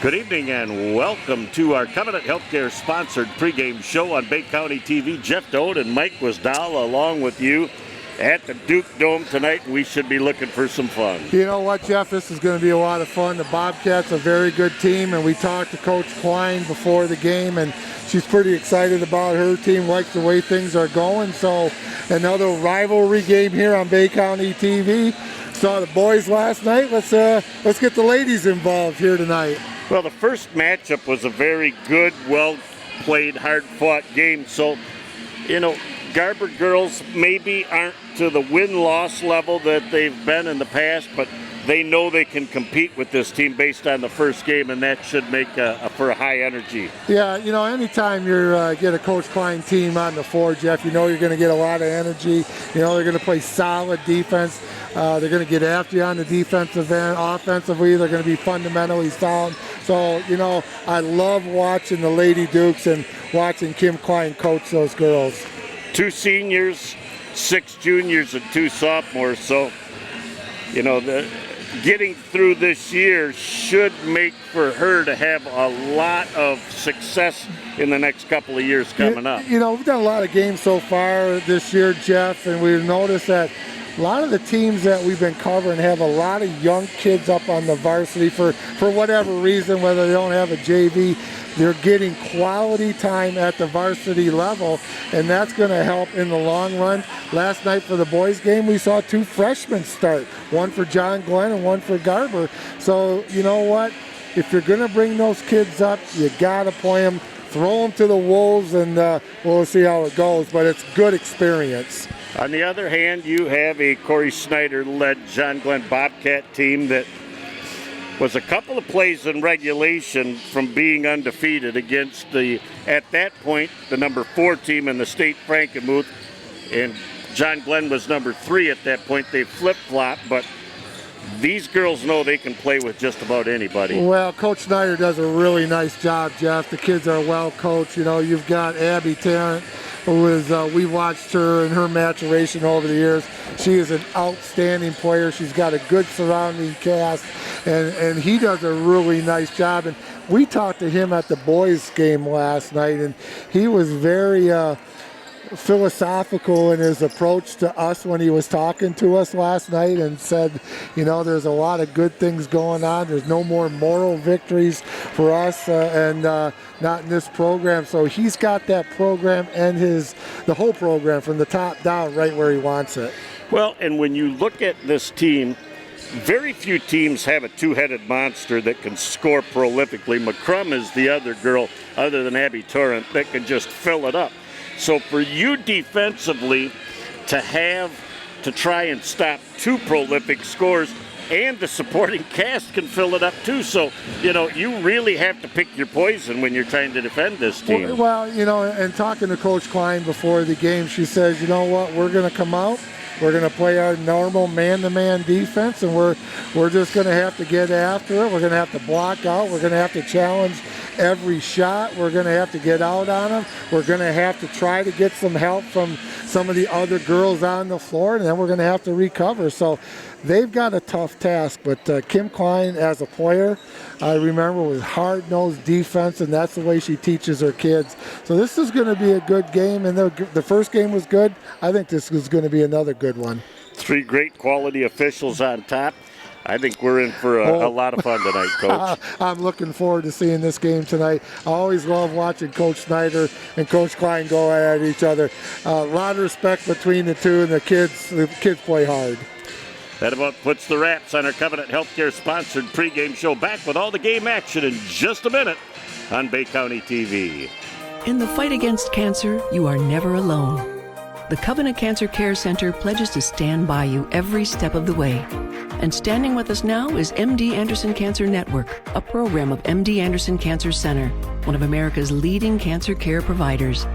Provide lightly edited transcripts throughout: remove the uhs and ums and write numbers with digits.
Good evening and welcome to our Covenant Healthcare sponsored pregame show on Bay County TV. Jeff Doan and Mike Wasdala along with you at the Duke Dome tonight. We should be looking for some fun. You know what, Jeff? This is going to be a lot of fun. The Bobcats are a very good team, and we talked to Coach Klein before the game, and she's pretty excited about her team, likes the way things are going. So another rivalry game here on Bay County TV. Saw the boys last night. Let's get the ladies involved here tonight. Well, the first matchup was a very good, well-played, hard-fought game. So, you know, Garber girls maybe aren't to the win-loss level that they've been in the past, but they know they can compete with this team based on the first game, and that should make for a high energy. Yeah, you know, anytime you get a Coach Klein team on the floor, Jeff, you know you're going to get a lot of energy. You know they're going to play solid defense. They're going to get after you on the defensive end. Offensively, they're going to be fundamentally sound. So, you know, I love watching the Lady Dukes and watching Kim Klein coach those girls. 2 seniors, 6 juniors, and 2 sophomores. So, you know, getting through this year should make for her to have a lot of success in the next couple of years coming up. You know, we've done a lot of games so far this year, Jeff, and we've noticed that a lot of the teams that we've been covering have a lot of young kids up on the varsity for whatever reason, whether they don't have a JV. They're getting quality time at the varsity level, and that's going to help in the long run. Last night for the boys game, we saw 2 freshmen start, one for John Glenn and one for Garber. So, you know what? If you're going to bring those kids up, you got to play them, throw them to the wolves, and we'll see how it goes. But it's good experience. On the other hand, you have a Corey Snyder-led John Glenn Bobcat team that was a couple of plays in regulation from being undefeated against at that point, the number 4 team in the state, Frankenmuth, and John Glenn was number 3 at that point. They flip-flop, but these girls know they can play with just about anybody. Well, Coach Snyder does a really nice job, Jeff. The kids are well coached. You know, you've got Abby Tarrant, who is, we watched her and her maturation over the years. She is an outstanding player. She's got a good surrounding cast, and he does a really nice job. And we talked to him at the boys' game last night, and he was very philosophical in his approach to us when he was talking to us last night, and said, you know, there's a lot of good things going on. There's no more moral victories for us, and not in this program. So he's got that program and the whole program from the top down right where he wants it. Well, and when you look at this team, very few teams have a 2-headed monster that can score prolifically. McCrum is the other girl, other than Abby Torrent, that can just fill it up. So for you defensively to try and stop 2 prolific scores, and the supporting cast can fill it up too. So, you know, you really have to pick your poison when you're trying to defend this team. Well, you know, and talking to Coach Klein before the game, she says, you know what, we're going to come out. We're going to play our normal man-to-man defense, and we're just going to have to get after it. We're going to have to block out. We're going to have to challenge every shot. We're going to have to get out on them. We're going to have to try to get some help from some of the other girls on the floor, and then we're going to have to recover. So they've got a tough task, but Kim Klein, as a player, I remember, was hard-nosed defense, and that's the way she teaches her kids. So this is going to be a good game, and the first game was good. I think this is going to be another good one. 3 great quality officials on top. I think we're in for a lot of fun tonight, Coach. I'm looking forward to seeing this game tonight. I always love watching Coach Snyder and Coach Klein go at each other. A lot of respect between the two, and the kids play hard. That about puts the wraps on our Covenant Healthcare sponsored pregame show. Back with all the game action in just a minute on Bay County TV. In the fight against cancer, you are never alone. The Covenant Cancer Care Center pledges to stand by you every step of the way. And standing with us now is MD Anderson Cancer Network, a program of MD Anderson Cancer Center, one of America's leading cancer care providers.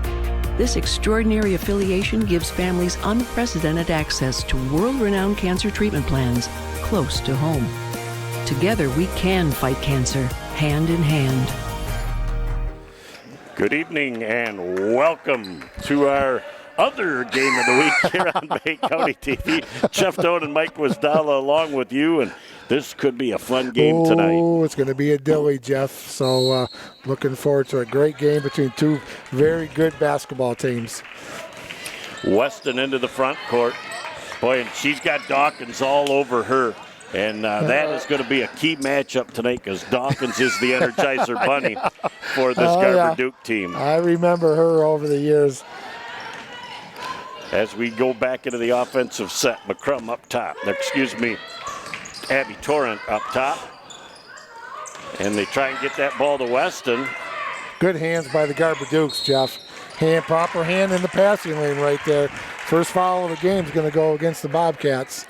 This extraordinary affiliation gives families unprecedented access to world-renowned cancer treatment plans close to home. Together, we can fight cancer, hand in hand. Good evening and welcome to our other game of the week here on Bay County TV. Jeff Doan and Mike Wisdala along with you, and this could be a fun game tonight. Oh, it's going to be a dilly, Jeff. So looking forward to a great game between two very good basketball teams. Weston into the front court. Boy, and she's got Dawkins all over her. And that is going to be a key matchup tonight because Dawkins is the Energizer Bunny for this Garber Duke team. I remember her over the years. As we go back into the offensive set, McCrum up top. Abby Torrent up top. And they try and get that ball to Weston. Good hands by the Garber Dukes, Jeff. Proper hand in the passing lane right there. First foul of the game is going to go against the Bobcats.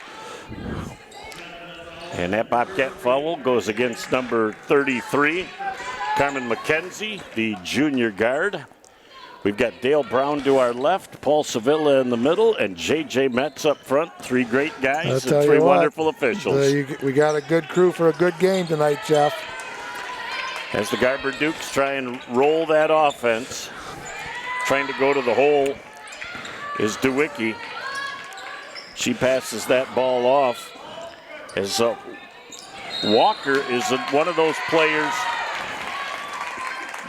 And that Bobcat foul goes against number 33, Carmen McKenzie, the junior guard. We've got Dale Brown to our left, Paul Sevilla in the middle, and J.J. Metz up front. Three great guys and three wonderful officials. We got a good crew for a good game tonight, Jeff. As the Garber Dukes try and roll that offense, trying to go to the hole is DeWicki. She passes that ball off. As Walker is one of those players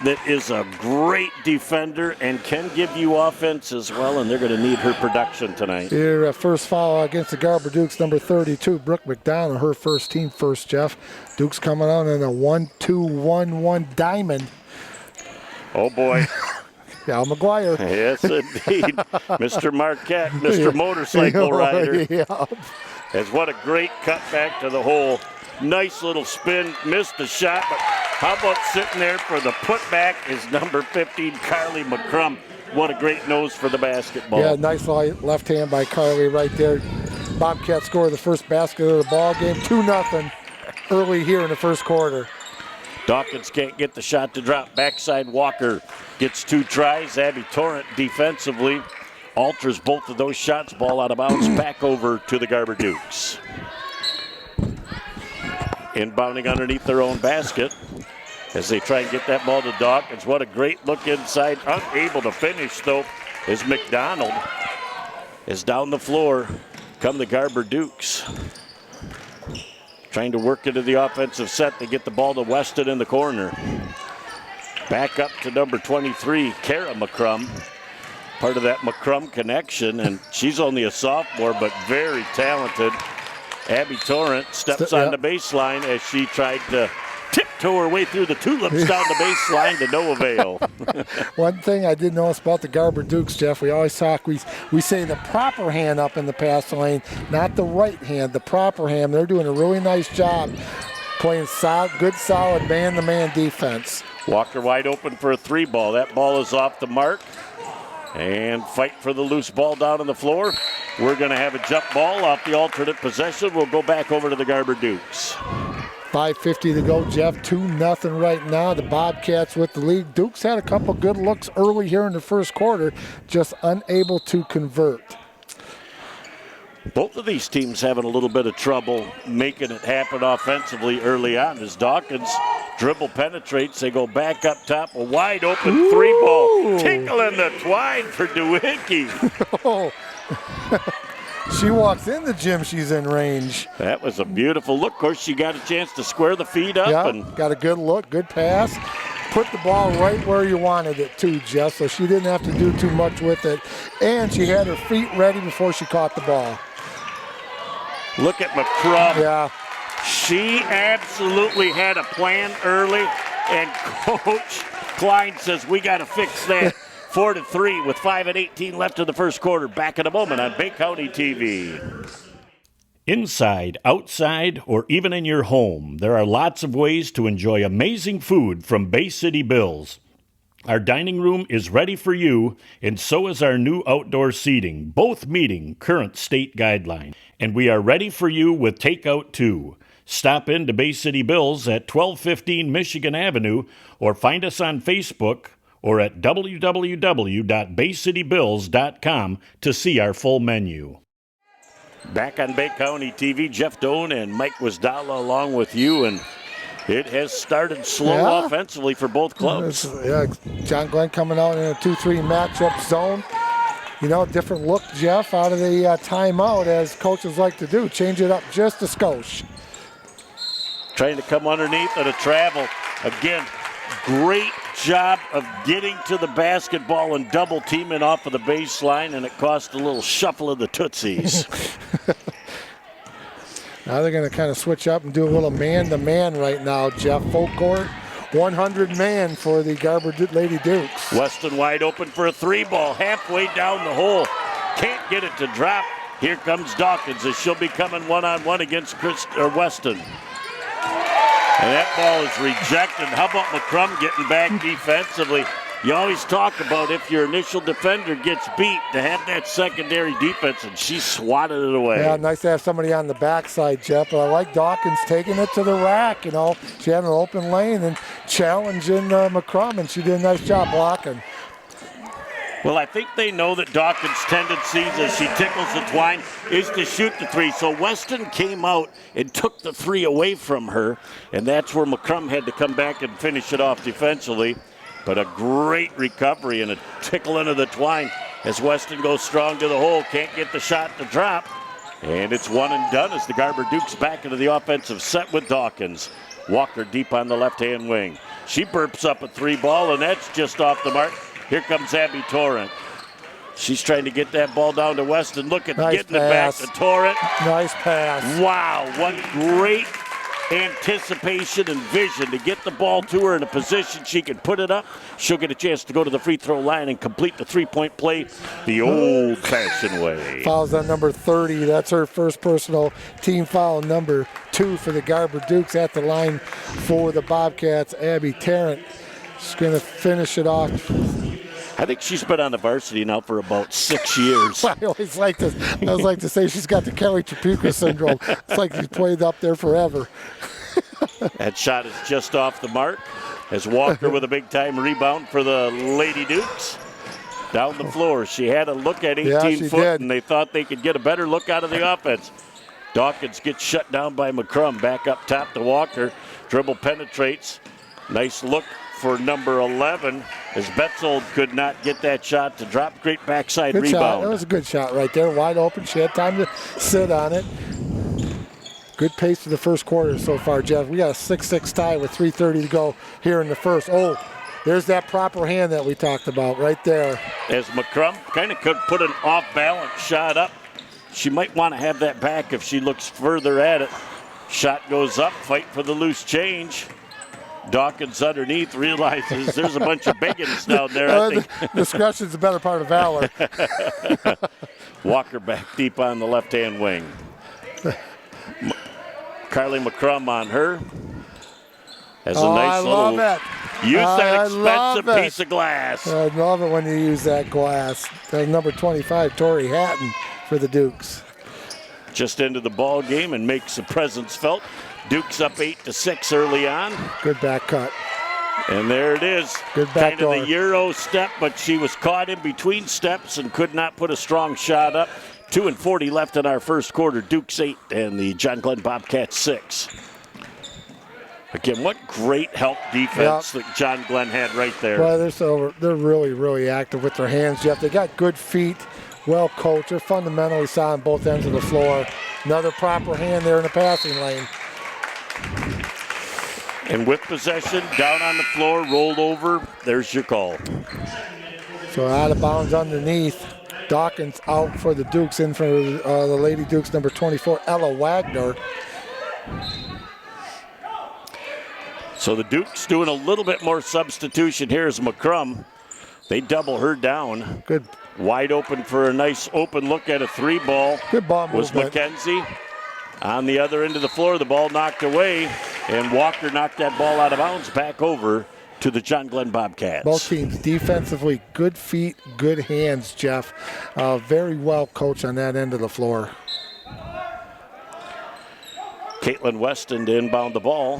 that is a great defender and can give you offense as well, and they're going to need her production tonight. Here, first foul against the Garber Dukes, number 32, Brooke McDonald, her first team first, Jeff. Dukes coming out in a 1-2-1-1 diamond. Oh, boy. Al McGuire. Yes, indeed. Mr. Marquette, Mr. Motorcycle Rider. Yeah. As what a great cut back to the hole. Nice little spin, missed the shot, but how about sitting there for the putback is number 15, Carly McCrum. What a great nose for the basketball. Yeah, nice left hand by Carly right there. Bobcats score the first basket of the ball game, 2-0 early here in the first quarter. Dawkins can't get the shot to drop. Backside Walker gets two tries. Abby Torrent defensively alters both of those shots. Ball out of bounds, back over to the Garber Dukes. Inbounding underneath their own basket as they try and get that ball to Dawkins. What a great look inside. Unable to finish, though, as McDonald is down the floor. Come the Garber Dukes. Trying to work into the offensive set. They get the ball to Weston in the corner. Back up to number 23, Kara McCrum. Part of that McCrum connection, and she's only a sophomore, but very talented. Abby Torrent steps on the baseline as she tried to tiptoe her way through the tulips down the baseline to no avail. One thing I did notice about the Garber Dukes, Jeff, we always talk, we say the proper hand up in the pass lane, not the right hand, the proper hand. They're doing a really nice job playing good, solid man-to-man defense. Walker wide open for a three ball. That ball is off the mark. And fight for the loose ball down on the floor. We're going to have a jump ball off the alternate possession. We'll go back over to the Garber Dukes. 5:50 to go, Jeff. 2-0 right now. The Bobcats with the lead. Dukes had a couple good looks early here in the first quarter, just unable to convert. Both of these teams having a little bit of trouble making it happen offensively early on as Dawkins dribble penetrates. They go back up top. A wide open three ball. Tickling the twine for DeWicki. Oh. She walks in the gym, she's in range. That was a beautiful look. Of course, she got a chance to square the feet up. Yeah, and got a good look, good pass. Put the ball right where you wanted it to, Jeff, so she didn't have to do too much with it. And she had her feet ready before she caught the ball. Look at McCrum. Yeah. She absolutely had a plan early, and Coach Klein says, we got to fix that. 4-3 with 5:18 left in the first quarter. Back in a moment on Bay County TV. Inside, outside, or even in your home, there are lots of ways to enjoy amazing food from Bay City Bills. Our dining room is ready for you, and so is our new outdoor seating, both meeting current state guidelines. And we are ready for you with takeout too. Stop in to Bay City Bills at 1215 Michigan Avenue, or find us on Facebook or at www.baycitybills.com to see our full menu. Back on Bay County TV, Jeff Doan and Mike Wisdala along with you, and it has started slow offensively for both clubs. Yeah, John Glenn coming out in a 2-3 matchup zone. different look, Jeff, out of the timeout, as coaches like to do. Change it up just a skosh. Trying to come underneath of the travel. Again, great job of getting to the basketball and double teaming off of the baseline, and it cost a little shuffle of the Tootsies. Now they're going to kind of switch up and do a little man-to-man right now, Jeff. Full court, 100 man for the Garber Lady Dukes. Weston wide open for a 3-ball, halfway down the hole. Can't get it to drop. Here comes Dawkins as she'll be coming one-on-one against Weston. And that ball is rejected. How about McCrum getting back defensively? You always talk about if your initial defender gets beat, to have that secondary defense, and she swatted it away. Yeah, nice to have somebody on the backside, Jeff. But I like Dawkins taking it to the rack. She had an open lane and challenging McCrum, and she did a nice job blocking. Well, I think they know that Dawkins' tendencies as she tickles the twine is to shoot the three. So Weston came out and took the three away from her, and that's where McCrum had to come back and finish it off defensively. But a great recovery and a tickle into the twine as Weston goes strong to the hole. Can't get the shot to drop. And it's one and done as the Garber Dukes back into the offensive set with Dawkins. Walker deep on the left-hand wing. She burps up a 3-ball, and that's just off the mark. Here comes Abby Torrent. She's trying to get that ball down to Weston. Look at nice getting pass. It back to Torrent. Nice pass. Wow, what great anticipation and vision to get the ball to her in a position she can put it up. She'll get a chance to go to the free throw line and complete the three-point play the old-fashioned way. Fouls on number 30. That's her first personal team foul, number 2 for the Garber Dukes. At the line for the Bobcats, Abby Tarrant. She's going to finish it off. I think she's been on the varsity now for about 6 years. I always like to say she's got the Kelly Tripucka syndrome. It's like she's played up there forever. That shot is just off the mark as Walker with a big-time rebound for the Lady Dukes. Down the floor. She had a look at 18 foot, and they thought they could get a better look out of the offense. Dawkins gets shut down by McCrum. Back up top to Walker. Dribble penetrates. Nice look for number 11 as Betzold could not get that shot to drop. Great backside good rebound. Shot. That was a good shot right there, wide open. She had time to sit on it. Good pace for the first quarter so far, Jeff. We got a 6-6 tie with 3:30 to go here in the first. Oh, there's that proper hand that we talked about right there. As McCrum kind of could put an off-balance shot up. She might want to have that back if she looks further at it. Shot goes up, fight for the loose change. Dawkins underneath realizes there's a bunch of biggins down there. I think discretion's the better part of valor. Walker back deep on the left-hand wing. Carly McCrum on her. Has a nice little use that expensive piece of glass. I love it when you use that glass. That's number 25, Tori Hatton for the Dukes. Just into the ball game and makes a presence felt. Dukes up 8-6 early on. Good back cut. And there it is. Good back kind of the Euro step, but she was caught in between steps and could not put a strong shot up. 2:40 left in our first quarter. Dukes 8 and the John Glenn Bobcats 6. Again, what great help defense that John Glenn had right there. Well, they're really, really active with their hands, Jeff. They got good feet, well coached. They're fundamentally sound on both ends of the floor. Another proper hand there in the passing lane. And with possession, down on the floor, rolled over. There's your call. So out of bounds underneath. Dawkins out for the Dukes, in for the Lady Dukes, number 24, Ella Wagner. So the Dukes doing a little bit more substitution here as McCrum. They double her down. Good. Wide open for a nice open look at a 3-ball. Good ball was movement. McKenzie. On the other end of the floor, the ball knocked away, and Walker knocked that ball out of bounds back over to the John Glenn Bobcats. Both teams defensively, good feet, good hands, Jeff. Very well coached on that end of the floor. Caitlin Weston to inbound the ball.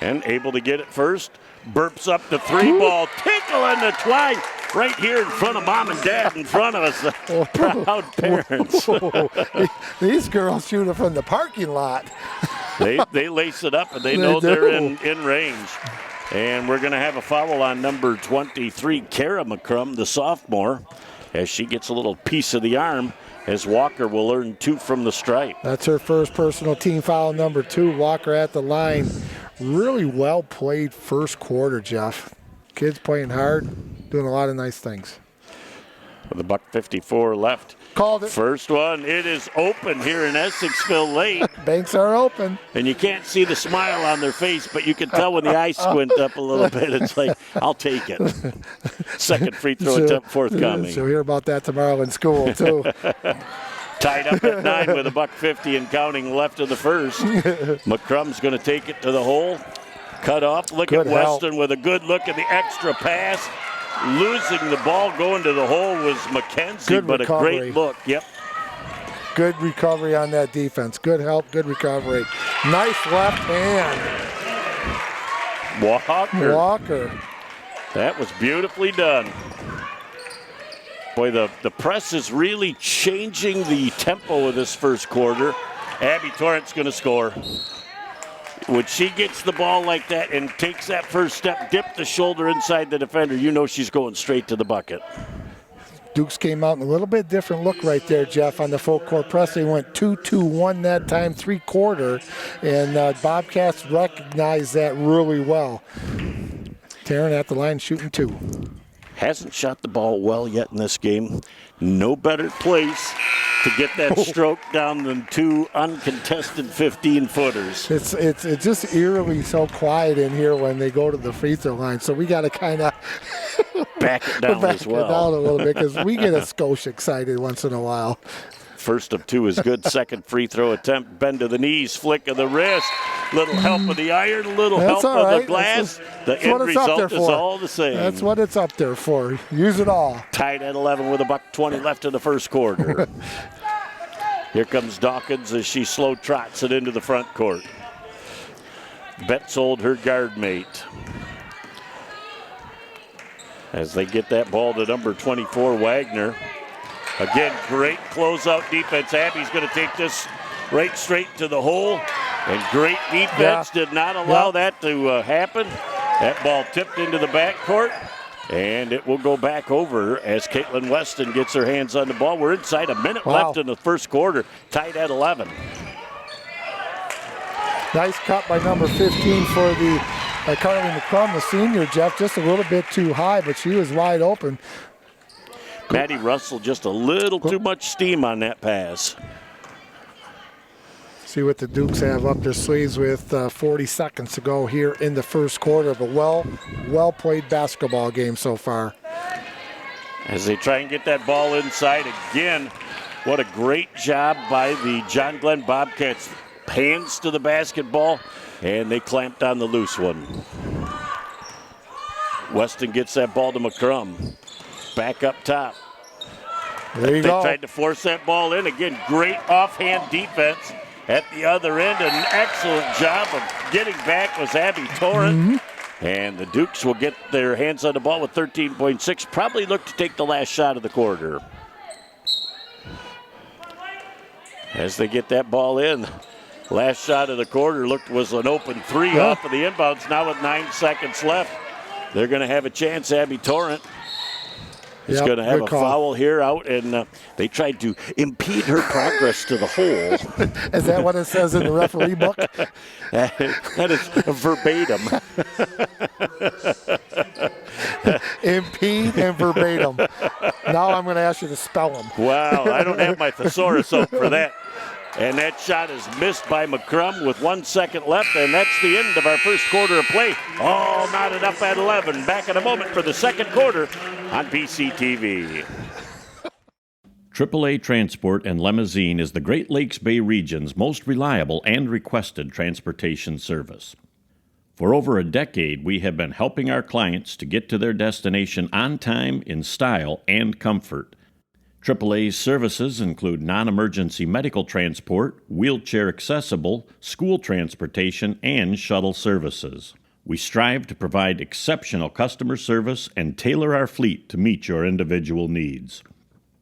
And able to get it first. Burps up the 3-ball. Tickle in the twine. Right here in front of mom and dad, in front of us, the proud parents. These girls shoot it from the parking lot. They lace it up, and they know they're in range. And we're going to have a foul on number 23, Kara McCrum, the sophomore. as she gets a little piece of the arm, as Walker will earn 2 from the stripe. That's her first personal team foul, number 2. Walker at the line. Really well played first quarter, Jeff. Kids playing hard, doing a lot of nice things. With $1:54 left. Called it. First one, it is open here in Essexville late. Banks are open. And you can't see the smile on their face, but you can tell when the eyes squint up a little bit. It's like, I'll take it. Second free throw attempt forthcoming. She'll hear about that tomorrow in school, too. Tied up at 9 with $1:50 and counting left of the first. McCrum's going to take it to the hole. Cut off. Look Good at help. Weston with a good look at the extra pass. Losing the ball going to the hole was McKenzie, Good but recovery. a great look. Yep. Good recovery on that defense. Good help, good recovery. Nice left hand. Walker. That was beautifully done. Boy, the press is really changing the tempo of this first quarter. Abby Torrent's going to score. When she gets the ball like that and takes that first step, dip the shoulder inside the defender, you know she's going straight to the bucket. Dukes came out in a little bit different look right there, Jeff, on the full court press. They went 2-2-1 that time, 3-quarter, and Bobcats recognized that really well. Taryn at the line shooting 2. Hasn't shot the ball well yet in this game. No better place to get that stroke down than 2 uncontested 15-footers. It's just eerily so quiet in here when they go to the free throw line, so we got to kind of back it down as well. Back it down a little bit because we get a skosh excited once in a while. First of 2 is good. Second free throw attempt. Bend to the knees, flick of the wrist. Little help of the iron, little That's help all of right. the glass. That's The end what it's up there result is for. all the same. That's what it's up there for. Use it all. Tied at 11 with $1:20 left in the first quarter. Here comes Dawkins as she slow trots it into the front court. Betzold, her guard mate. As they get that ball to number 24, Wagner. Again, great closeout defense. Abby's going to take this right straight to the hole. And great defense did not allow that to happen. That ball tipped into the backcourt. And it will go back over as Caitlin Weston gets her hands on the ball. We're inside a minute left in the first quarter, tied at 11. Nice cut by number 15 for the Carly McCrum, the senior, Jeff. Just a little bit too high, but she was wide open. Maddie Russell, just a little too much steam on that pass. See what the Dukes have up their sleeves with 40 seconds to go here in the first quarter of a well-played basketball game so far. As they try and get that ball inside again, what a great job by the John Glenn Bobcats. Hands to the basketball, and they clamped on the loose one. Weston gets that ball to McCrum. Back up top. There you They go. tried to force that ball in. Again, great offhand defense. At the other end, an excellent job of getting back was Abby Torrent. And the Dukes will get their hands on the ball with 13.6. Probably look to take the last shot of the quarter. As they get that ball in, last shot of the quarter was an open 3 off of the inbounds. Now with 9 seconds left, they're going to have a chance. Abby Torrent is going to have a foul here out, and they tried to impede her progress to the hole. Is that what it says in the referee book? That is verbatim. Impede and verbatim. Now I'm going to ask you to spell them. Wow, I don't have my thesaurus out for that. And that shot is missed by McCrum with 1 second left, and that's the end of our first quarter of play. All knotted up at 11. Back in a moment for the second quarter on BCTV. AAA Transport and Limousine is the Great Lakes Bay region's most reliable and requested transportation service. For over a decade, we have been helping our clients to get to their destination on time, in style, and comfort. AAA's services include non-emergency medical transport, wheelchair accessible, school transportation, and shuttle services. We strive to provide exceptional customer service and tailor our fleet to meet your individual needs.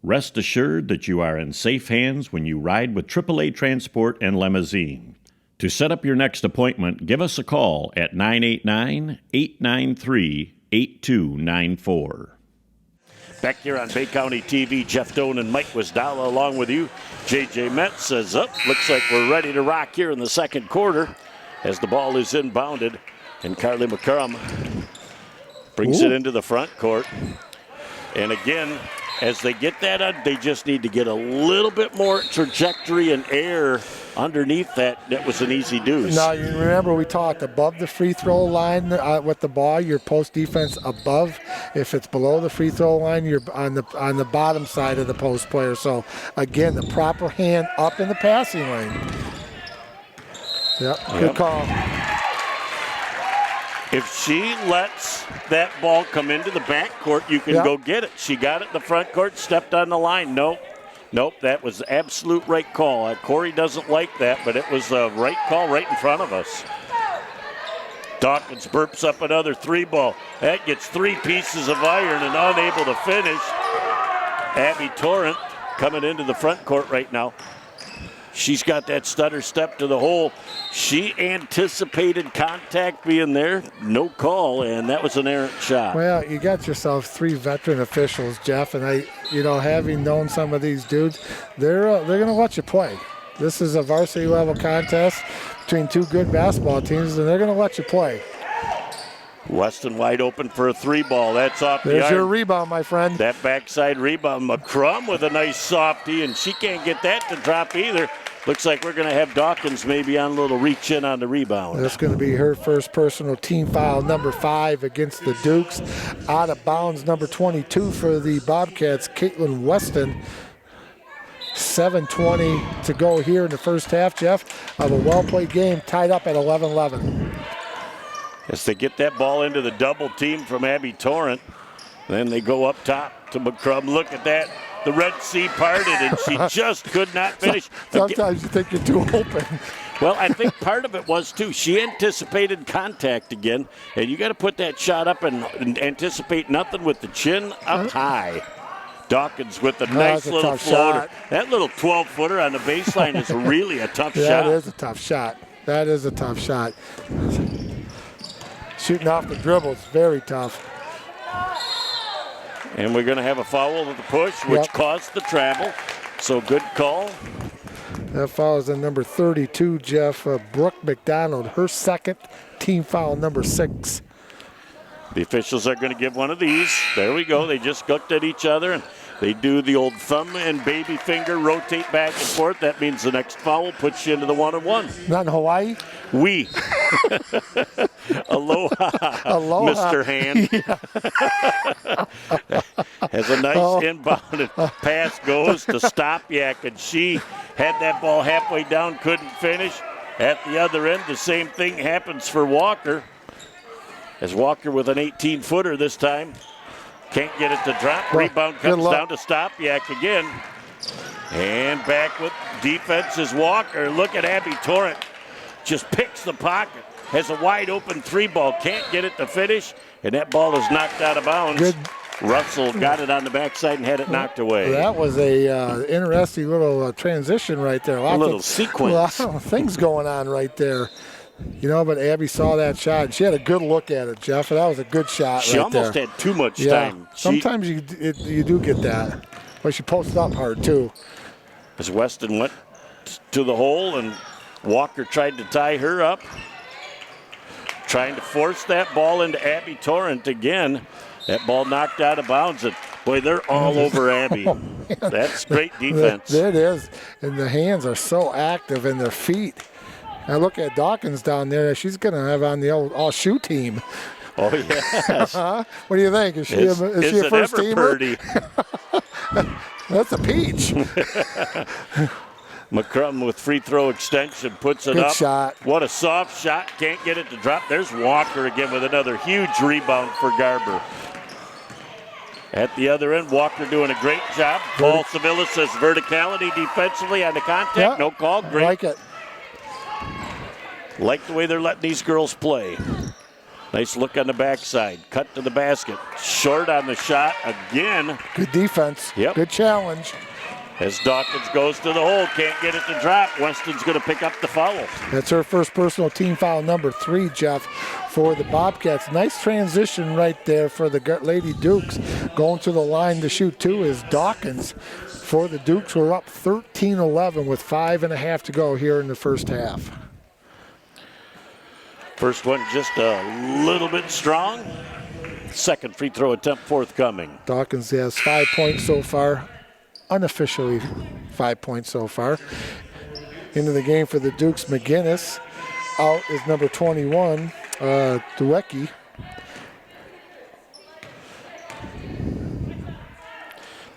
Rest assured that you are in safe hands when you ride with AAA Transport and Limousine. To set up your next appointment, give us a call at 989-893-8294. Back here on Bay County TV, Jeff Doan and Mike Wisdala along with you. JJ Metz says, looks like we're ready to rock here in the second quarter as the ball is inbounded. And Carly McCrum brings it into the front court. And again, as they get that on, they just need to get a little bit more trajectory and air underneath that. That was an easy deuce. Now, you remember we talked above the free throw line with the ball, your post defense above. If it's below the free throw line, you're on the bottom side of the post player. So, again, the proper hand up in the passing lane. Yep, good call. If she lets that ball come into the backcourt, you can go get it. She got it in the front court, stepped on the line. Nope, that was the absolute right call. Corey doesn't like that, but it was the right call right in front of us. Dawkins burps up another 3 ball. That gets 3 pieces of iron and unable to finish. Abby Torrent coming into the front court right now. She's got that stutter step to the hole. She anticipated contact being there. No call, and that was an errant shot. Well, you got yourself 3 veteran officials, Jeff, and having known some of these dudes, they're going to let you play. This is a varsity level contest between 2 good basketball teams, and they're going to let you play. Weston wide open for a 3 ball. That's off the iron. There's your rebound, my friend. That backside rebound. McCrum with a nice softie, and she can't get that to drop either. Looks like we're going to have Dawkins maybe on a little reach in on the rebound. That's going to be her first personal team foul, number 5 against the Dukes. Out of bounds, number 22 for the Bobcats, Caitlin Weston. 7:20 to go here in the first half, Jeff, of a well-played game, tied up at 11-11. As they get that ball into the double team from Abby Torrent, then they go up top to McCrum. Look at that. The Red Sea parted, and she just could not finish. Sometimes you think you're too open. Well, I think part of it was, too, she anticipated contact again, and you got to put that shot up and anticipate nothing with the chin up high. Dawkins with a nice little floater. Shot. That little 12-footer on the baseline is really a tough shot. That is a tough shot. That is a tough shot. Shooting off the dribble is very tough. And we're going to have a foul with the push, which caused the travel. So good call. That foul is on number 32, Jeff. Brooke McDonald, her second team foul, number 6. The officials are going to give one of these. There we go. They just looked at each other, and they do the old thumb and baby finger, rotate back and forth. That means the next foul puts you into the 1-on-1. Not in Hawaii? We. Aloha, Mr. Hand. Has a nice inbounded pass, goes to Stopyak, and she had that ball halfway down, couldn't finish. At the other end, the same thing happens for Walker. As Walker with an 18-footer this time. Can't get it to drop. Rebound comes down to Stopyak again. And back with defense is Walker. Look at Abby Torrent. Just picks the pocket. Has a wide open 3 ball. Can't get it to finish. And that ball is knocked out of bounds. Good. Russell got it on the backside and had it knocked away. That was a interesting little transition right there. A little sequence. A lot of things going on right there. But Abby saw that shot, and she had a good look at it, Jeff. And that was a good shot she right there. She almost had too much time. Sometimes you do get that. But she posted up hard, too. As Weston went to the hole, and Walker tried to tie her up. Trying to force that ball into Abby Torrent again. That ball knocked out of bounds. And boy, they're all over Abby. That's great defense. It is. And the hands are so active, and their feet. Now look at Dawkins down there. She's going to have on the old all-shoe team. Oh, yes. What do you think? Is she a first teamer? That's a peach. McCrum with free throw extension puts it Good up. Shot. What a soft shot. Can't get it to drop. There's Walker again with another huge rebound for Garber. At the other end, Walker doing a great job. Paul Sevilla says verticality defensively on the contact. Yeah, no call. Great. Like it. Like the way they're letting these girls play. Nice look on the backside. Cut to the basket. Short on the shot again. Good defense. Yep. Good challenge. As Dawkins goes to the hole, can't get it to drop. Weston's going to pick up the foul. That's her first personal team foul, number 3, Jeff, for the Bobcats. Nice transition right there for the Lady Dukes. Going to the line to shoot 2 is Dawkins. For the Dukes, we're up 13-11 with 5.5 to go here in the first half. First one just a little bit strong. Second free throw attempt forthcoming. Dawkins has 5 points so far. Unofficially 5 points so far. Into the game for the Dukes, McGinnis. Out is number 21, Duecki.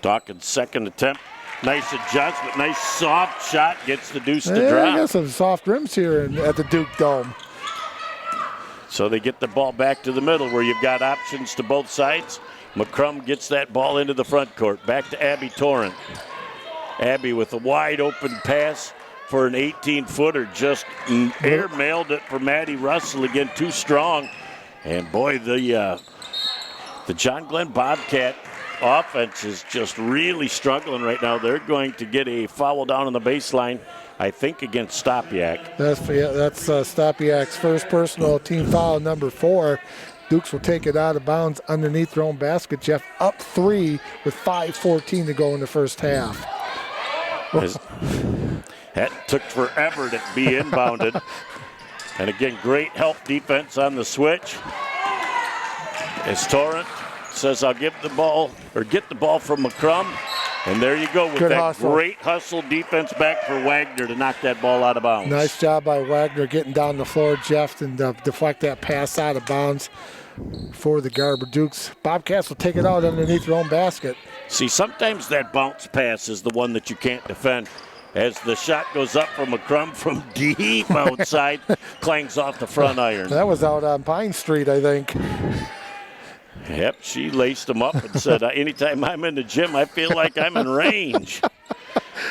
Dawkins' second attempt. Nice adjustment, nice soft shot. Gets the Deuce to I drop. got some soft rims here at the Duke Dome. So they get the ball back to the middle where you've got options to both sides. McCrum gets that ball into the front court. Back to Abby Torrent. Abby with a wide open pass for an 18-footer. Just air-mailed it for Maddie Russell. Again, too strong. And boy, the John Glenn Bobcat offense is just really struggling right now. They're going to get a foul down on the baseline, I think, against Stopyak. That's Stopyak's first personal team foul, number 4. Dukes will take it out of bounds underneath their own basket. Jeff up 3 with 5:14 to go in the first half. That took forever to be inbounded. And again, great help defense on the switch. As Torrent says, I'll give the ball, or get the ball from McCrum. And there you go with Good that hustle. Great hustle defense back for Wagner to knock that ball out of bounds. Nice job by Wagner getting down the floor, Jeff, and deflect that pass out of bounds for the Garber Dukes. Bobcats will take it out underneath their own basket. See, sometimes that bounce pass is the one that you can't defend. As the shot goes up from McCrum from deep outside, clangs off the front iron. That was out on Pine Street, I think. Yep, she laced him up and said, anytime I'm in the gym, I feel like I'm in range.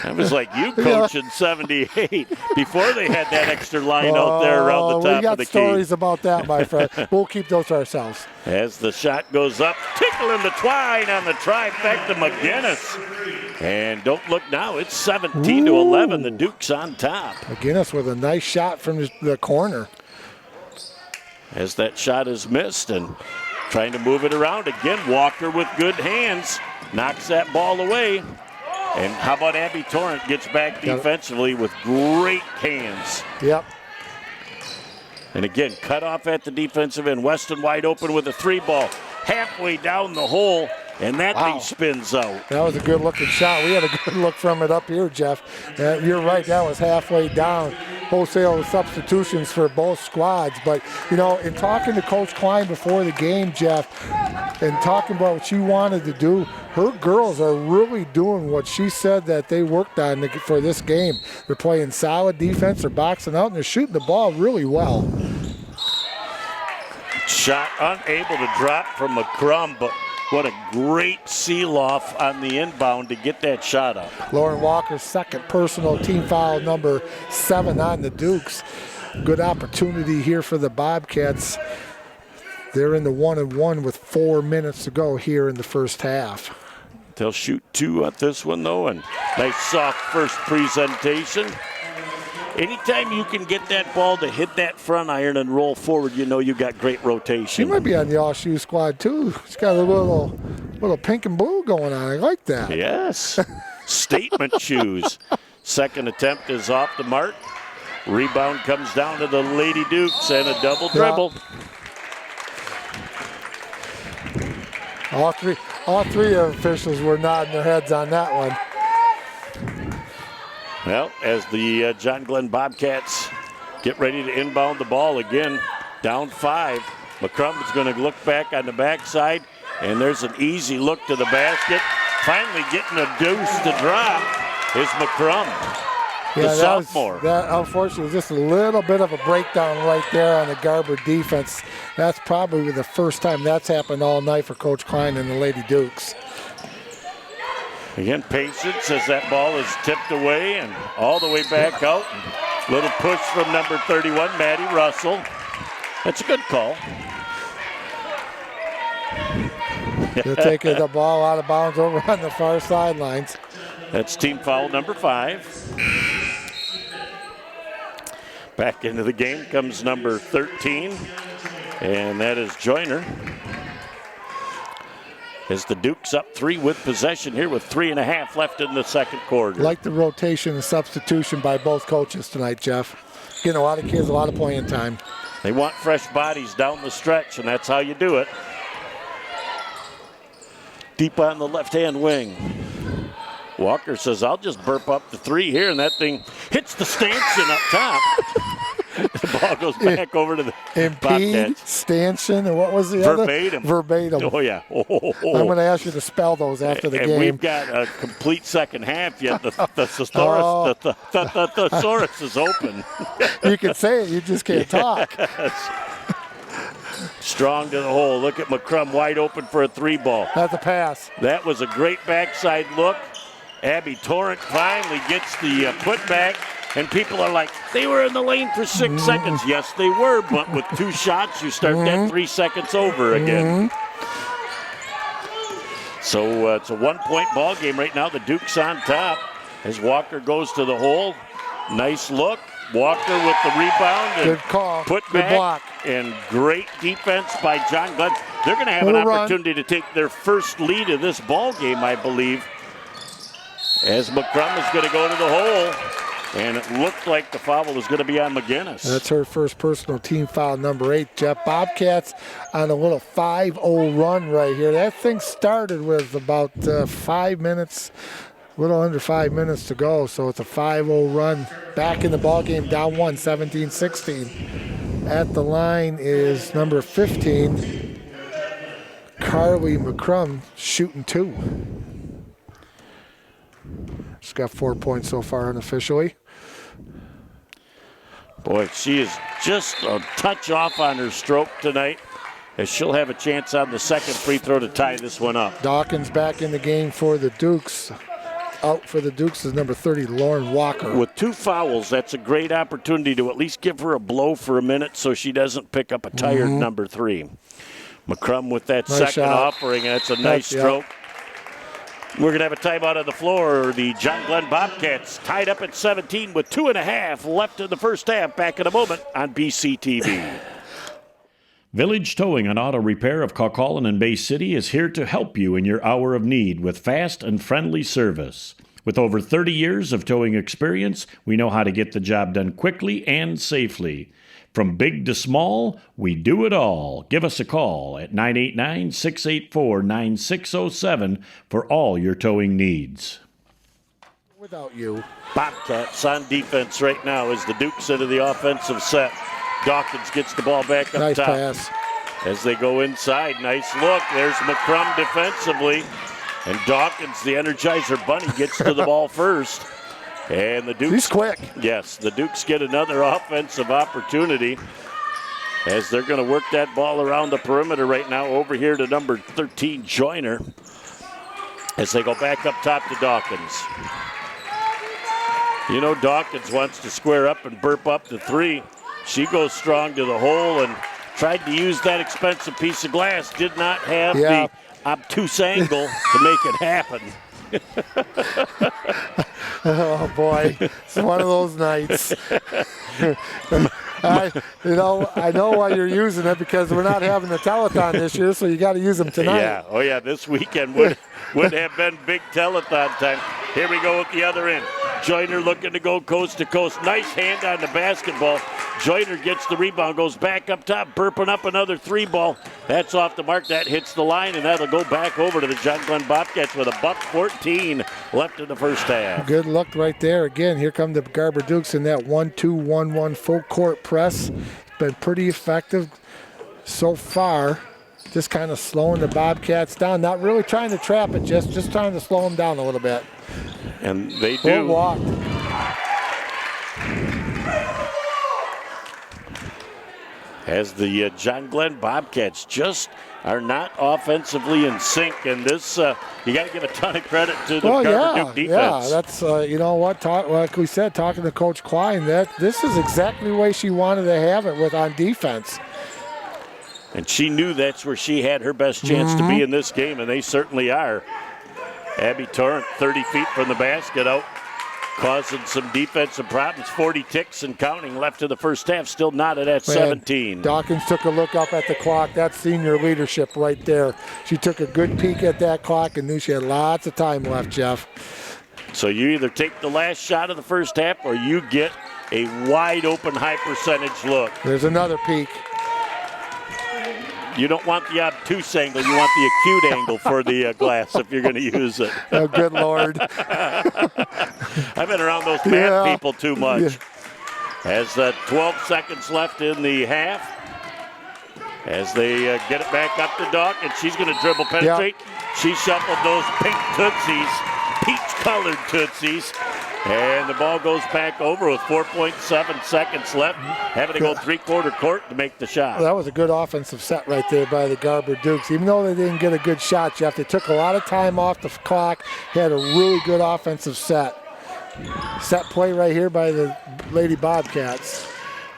I was like, you coach in 78 before they had that extra line out there around the top we got of the key. stories about that, my friend. We'll keep those to ourselves. As the shot goes up, tickling the twine on the trifecta, McGinnis. And don't look now, it's 17-11. The Dukes on top. McGinnis with a nice shot from the corner. As that shot is missed and trying to move it around again. Walker with good hands knocks that ball away. And how about Abby Torrent gets back defensively with great hands. Yep. And again, cut off at the defensive end. Weston wide open with a 3-ball. Halfway down the hole, and that thing spins out. That was a good-looking shot. We had a good look from it up here, Jeff. You're right, that was halfway down. Wholesale substitutions for both squads. But, you know, in talking to Coach Klein before the game, Jeff, and talking about what she wanted to do, her girls are really doing what she said that they worked on for this game. They're playing solid defense, they're boxing out, and they're shooting the ball really well. Shot unable to drop from McCrum, but what a great seal-off on the inbound to get that shot up. Lauren Walker's second personal team foul, number 7 on the Dukes. Good opportunity here for the Bobcats. They're in the 1-and-1 with 4 minutes to go here in the first half. They'll shoot 2 at this one, though, and nice soft first presentation. Anytime you can get that ball to hit that front iron and roll forward, you know you got great rotation. She might be on the all-shoe squad, too. She's got a little pink and blue going on. I like that. Yes. Statement shoes. Second attempt is off the mark. Rebound comes down to the Lady Dukes and a double dribble. All three officials were nodding their heads on that one. Well, as the John Glenn Bobcats get ready to inbound the ball again, down 5. McCrum is going to look back on the backside, and there's an easy look to the basket. Finally getting a deuce to drop is McCrum, the sophomore. That unfortunately was just a little bit of a breakdown right there on the Garber defense. That's probably the first time that's happened all night for Coach Klein and the Lady Dukes. Again, patience as that ball is tipped away and all the way back out. Little push from number 31, Maddie Russell. That's a good call. They're taking the ball out of bounds over on the far sidelines. That's team foul number 5. Back into the game comes number 13, and that is Joyner. As the Dukes up 3 with possession here with 3.5 left in the second quarter. Like the rotation and substitution by both coaches tonight, Jeff. Getting a lot of kids a lot of playing time. They want fresh bodies down the stretch, and that's how you do it. Deep on the left-hand wing. Walker says, I'll just burp up the 3 here, and that thing hits the stanchion up top. The ball goes back over to the Bobcats. Stanchion, and what was the other? Verbatim. Oh, yeah. Oh. I'm going to ask you to spell those after the game. And we've got a complete second half yet. The thesaurus is open. You can say it, you just can't talk. Strong to the hole. Look at McCrum wide open for a 3 ball. That's a pass. That was a great backside look. Abby Torrent finally gets the putback, and people are like, they were in the lane for 6 seconds. Yes, they were, but with 2 shots, you start that 3 seconds over again. So it's a 1-point ball game right now. The Dukes on top as Walker goes to the hole. Nice look. Walker with the rebound. And good call. Put good back. Block. And great defense by John Glenn. They're going to have an opportunity to take their first lead of this ball game, I believe, as McCrum is going to go to the hole. And it looked like the foul was going to be on McGinnis. That's her first personal team foul, number 8. Jeff, Bobcats on a little 5-0 run right here. That thing started with about 5 minutes, a little under 5 minutes to go. So it's a 5-0 run. Back in the ball game, down 1, 17-16. At the line is number 15, Carly McCrum, shooting 2. She's got 4 points so far unofficially. Boy, she is just a touch off on her stroke tonight, as she'll have a chance on the second free throw to tie this one up. Dawkins back in the game for the Dukes. Out for the Dukes is number 30, Lauren Walker. With 2 fouls, that's a great opportunity to at least give her a blow for a minute so she doesn't pick up a tired number 3. McCrum with that nice second shot. offering. That's a nice stroke. We're going to have a timeout on the floor. The John Glenn Bobcats tied up at 17 with 2.5 left in the first half. Back in a moment on BCTV. Village Towing and Auto Repair of Kaukaulin and Bay City is here to help you in your hour of need with fast and friendly service. With over 30 years of towing experience, we know how to get the job done quickly and safely. From big to small, we do it all. Give us a call at 989-684-9607 for all your towing needs. Without you. Bobcats on defense right now as the Dukes into the offensive set. Dawkins gets the ball back up nice top. Pass. As they go inside, nice look. There's McCrum defensively. And Dawkins, the Energizer Bunny, gets to the ball first. And the Dukes. He's quick. Yes, the Dukes get another offensive opportunity as they're going to work that ball around the perimeter right now over here to number 13, Joyner, as they go back up top to Dawkins. You know, Dawkins wants to square up and burp up the 3. She goes strong to the hole and tried to use that expensive piece of glass. Did not have the obtuse angle to make it happen. Oh, boy. It's one of those nights. I know why you're using it, because we're not having a telethon this year, so you got to use them tonight. Yeah. Oh, yeah. This weekend would have been big telethon time. Here we go at the other end. Joyner looking to go coast to coast. Nice hand on the basketball. Joyner gets the rebound, goes back up top, burping up another 3 ball. That's off the mark. That hits the line, and that'll go back over to the John Glenn Bobcats with a $1:14 left in the first half. Good look right there. Again, here come the Garber Dukes in that 1-2-1-1 full court press. It's been pretty effective so far. Just kind of slowing the Bobcats down. Not really trying to trap it, just trying to slow them down a little bit. And they do. Good walk. As the John Glenn Bobcats just are not offensively in sync, and this you got to give a ton of credit to the Garber Duke defense. Yeah, that's you know what, like we said, talking to Coach Klein, that this is exactly the way she wanted to have it with on defense. And she knew that's where she had her best chance to be in this game, and they certainly are. Abby Torrent 30 feet from the basket out, causing some defensive problems. 40 ticks and counting left in the first half, still knotted at 17. Dawkins took a look up at the clock. That's senior leadership right there. She took a good peek at that clock and knew she had lots of time left, Jeff. So you either take the last shot of the first half or you get a wide open high percentage look. There's another peek. You don't want the obtuse angle, you want the acute angle for the glass if you're going to use it. Oh, good Lord. I've been around those math people too much. Yeah. As 12 seconds left in the half, as they get it back up to Doc, and she's going to dribble penetrate. Yep. She shuffled those pink Tootsies, peach-colored Tootsies, and the ball goes back over with 4.7 seconds left, having to go three-quarter court to make the shot. Well, that was a good offensive set right there by the Garber Dukes. Even though they didn't get a good shot, Jeff, they took a lot of time off the clock, had a really good offensive set. Set play right here by the Lady Bobcats.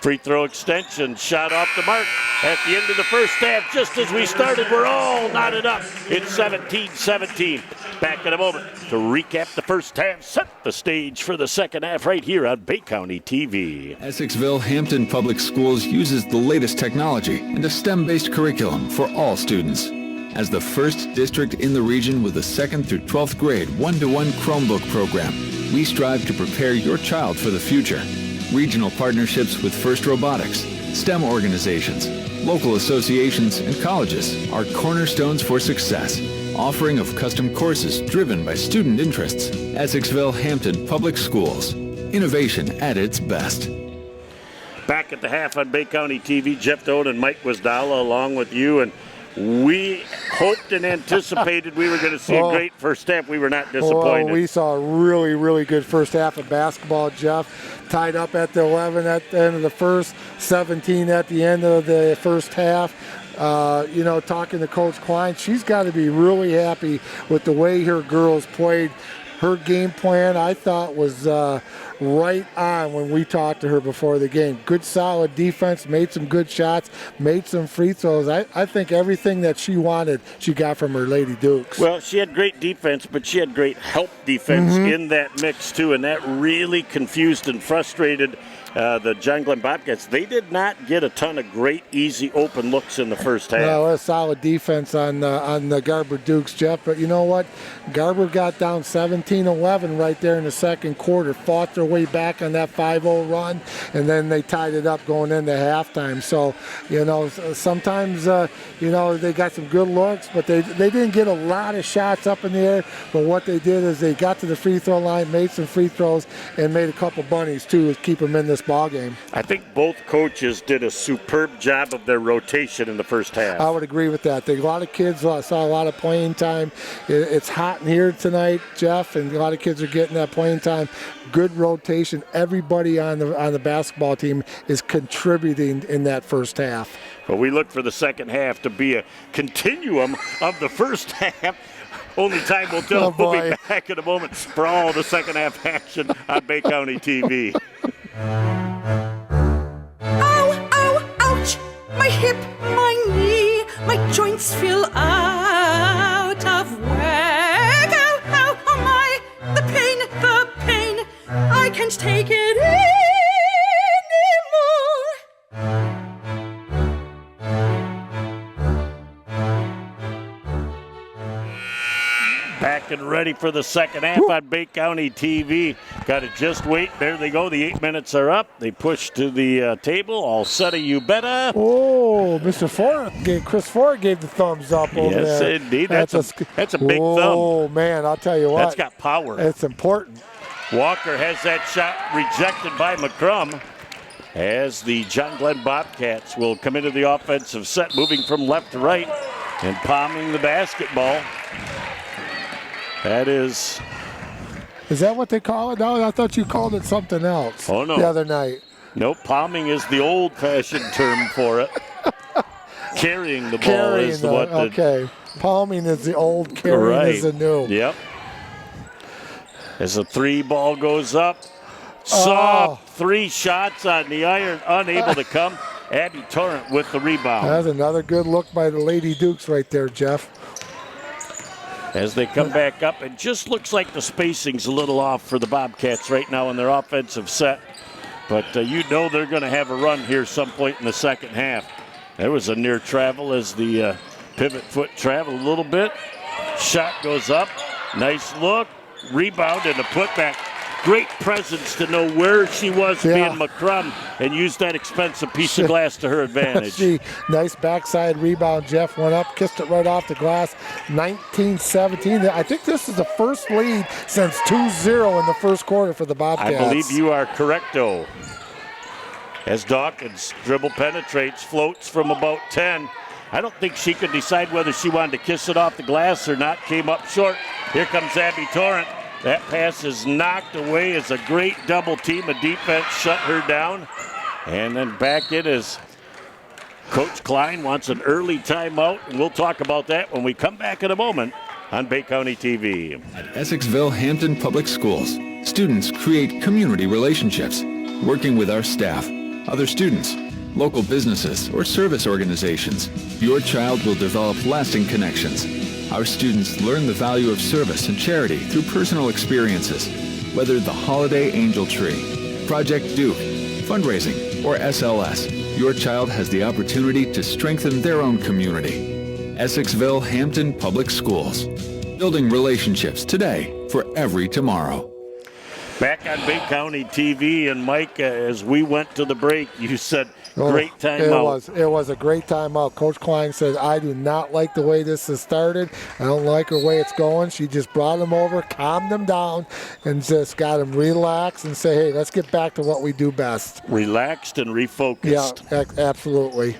Free throw extension, shot off the mark at the end of the first half. Just as we started, we're all knotted up. It's 17-17. Back in a moment to recap the first half, set the stage for the second half right here on Bay County TV. Essexville Hampton Public Schools uses the latest technology and a STEM-based curriculum for all students. As the first district in the region with a 2nd through 12th grade one-to-one Chromebook program, we strive to prepare your child for the future. Regional partnerships with First Robotics, STEM organizations, local associations, and colleges are cornerstones for success. Offering of custom courses driven by student interests. Essexville Hampton Public Schools. Innovation at its best. Back at the half on Bay County TV, Jeff Doan and Mike Wisdala along with you, and we hoped and anticipated we were going to see a great first half. We were not disappointed. We saw a really, really good first half of basketball, Jeff. Tied up at the 11 at the end of the first, 17 at the end of the first half. Talking to Coach Klein, she's got to be really happy with the way her girls played. Her game plan, I thought, was right on when we talked to her before the game. Good, solid defense, made some good shots, made some free throws. I think everything that she wanted, she got from her Lady Dukes. Well, she had great defense, but she had great help defense in that mix, too, and that really confused and frustrated the John Glenn Bobcats. They did not get a ton of great, easy, open looks in the first half. Well, a solid defense on the Garber Dukes, Jeff. But you know what? Garber got down 17-11 right there in the second quarter, fought their way back on that 5-0 run, and then they tied it up going into halftime. So, sometimes, they got some good looks, but they didn't get a lot of shots up in the air. But what they did is they got to the free throw line, made some free throws, and made a couple bunnies, too, to keep them in this ball game. I think both coaches did a superb job of their rotation in the first half. I would agree with that. A lot of kids saw a lot of playing time. It's hot in here tonight, Jeff, and a lot of kids are getting that playing time. Good rotation. Everybody on the basketball team is contributing in that first half. Well, we look for the second half to be a continuum of the first half. Only time will tell. We'll be back in a moment for all the second half action on Bay County TV. Ow, ow, ouch! My hip, my knee, my joints feel out of whack. Ow, ow, oh my! The pain, I can't take it anymore. Back and ready for the second half on Bay County TV. Got to just wait. There they go. The 8 minutes are up. They push to the table. All set, you better. Oh, Mr. Ford, Chris Ford gave the thumbs up over there. Yes, indeed. That's a big thumb. Oh, man, I'll tell you what. That's got power. It's important. Walker has that shot rejected by McCrum as the John Glenn Bobcats will come into the offensive set, moving from left to right and palming the basketball. That is... Is that what they call it? No, I thought you called it something else. Oh, no. The other night. Nope, palming is the old-fashioned term for it. Carrying the ball is what the... Okay, palming is the old, carrying is the new. Yep. As the three ball goes up, soft 3 shots on the iron, unable to come. Abby Torrent with the rebound. That's another good look by the Lady Dukes right there, Jeff. As they come back up, it just looks like the spacing's a little off for the Bobcats right now in their offensive set. But you know they're going to have a run here some point in the second half. There was a near travel as the pivot foot traveled a little bit. Shot goes up. Nice look. Rebound and a putback. Great presence to know where she was being McCrum and use that expensive piece of glass to her advantage. Nice backside rebound. Jeff went up, kissed it right off the glass. 19-17. I think this is the first lead since 2-0 in the first quarter for the Bobcats. I believe you are correcto. As Dawkins dribble penetrates, floats from about 10. I don't think she could decide whether she wanted to kiss it off the glass or not. Came up short. Here comes Abby Torrent. That pass is knocked away as a great double team of defense shut her down. And then back in as Coach Klein wants an early timeout. And we'll talk about that when we come back in a moment on Bay County TV. At Essexville Hampton Public Schools, students create community relationships, working with our staff, other students, local businesses, or service organizations. Your child will develop lasting connections. Our students learn the value of service and charity through personal experiences, whether the Holiday Angel Tree, Project Duke, fundraising, or SLS. Your child has the opportunity to strengthen their own community. Essexville Hampton Public Schools, building relationships today for every tomorrow. Back on Bay County TV, and Mike, as we went to the break, you said great timeout. It was a great timeout. Coach Klein said, I do not like the way this has started. I don't like the way it's going. She just brought them over, calmed them down, and just got them relaxed and say, hey, let's get back to what we do best. Relaxed and refocused. Yeah, absolutely.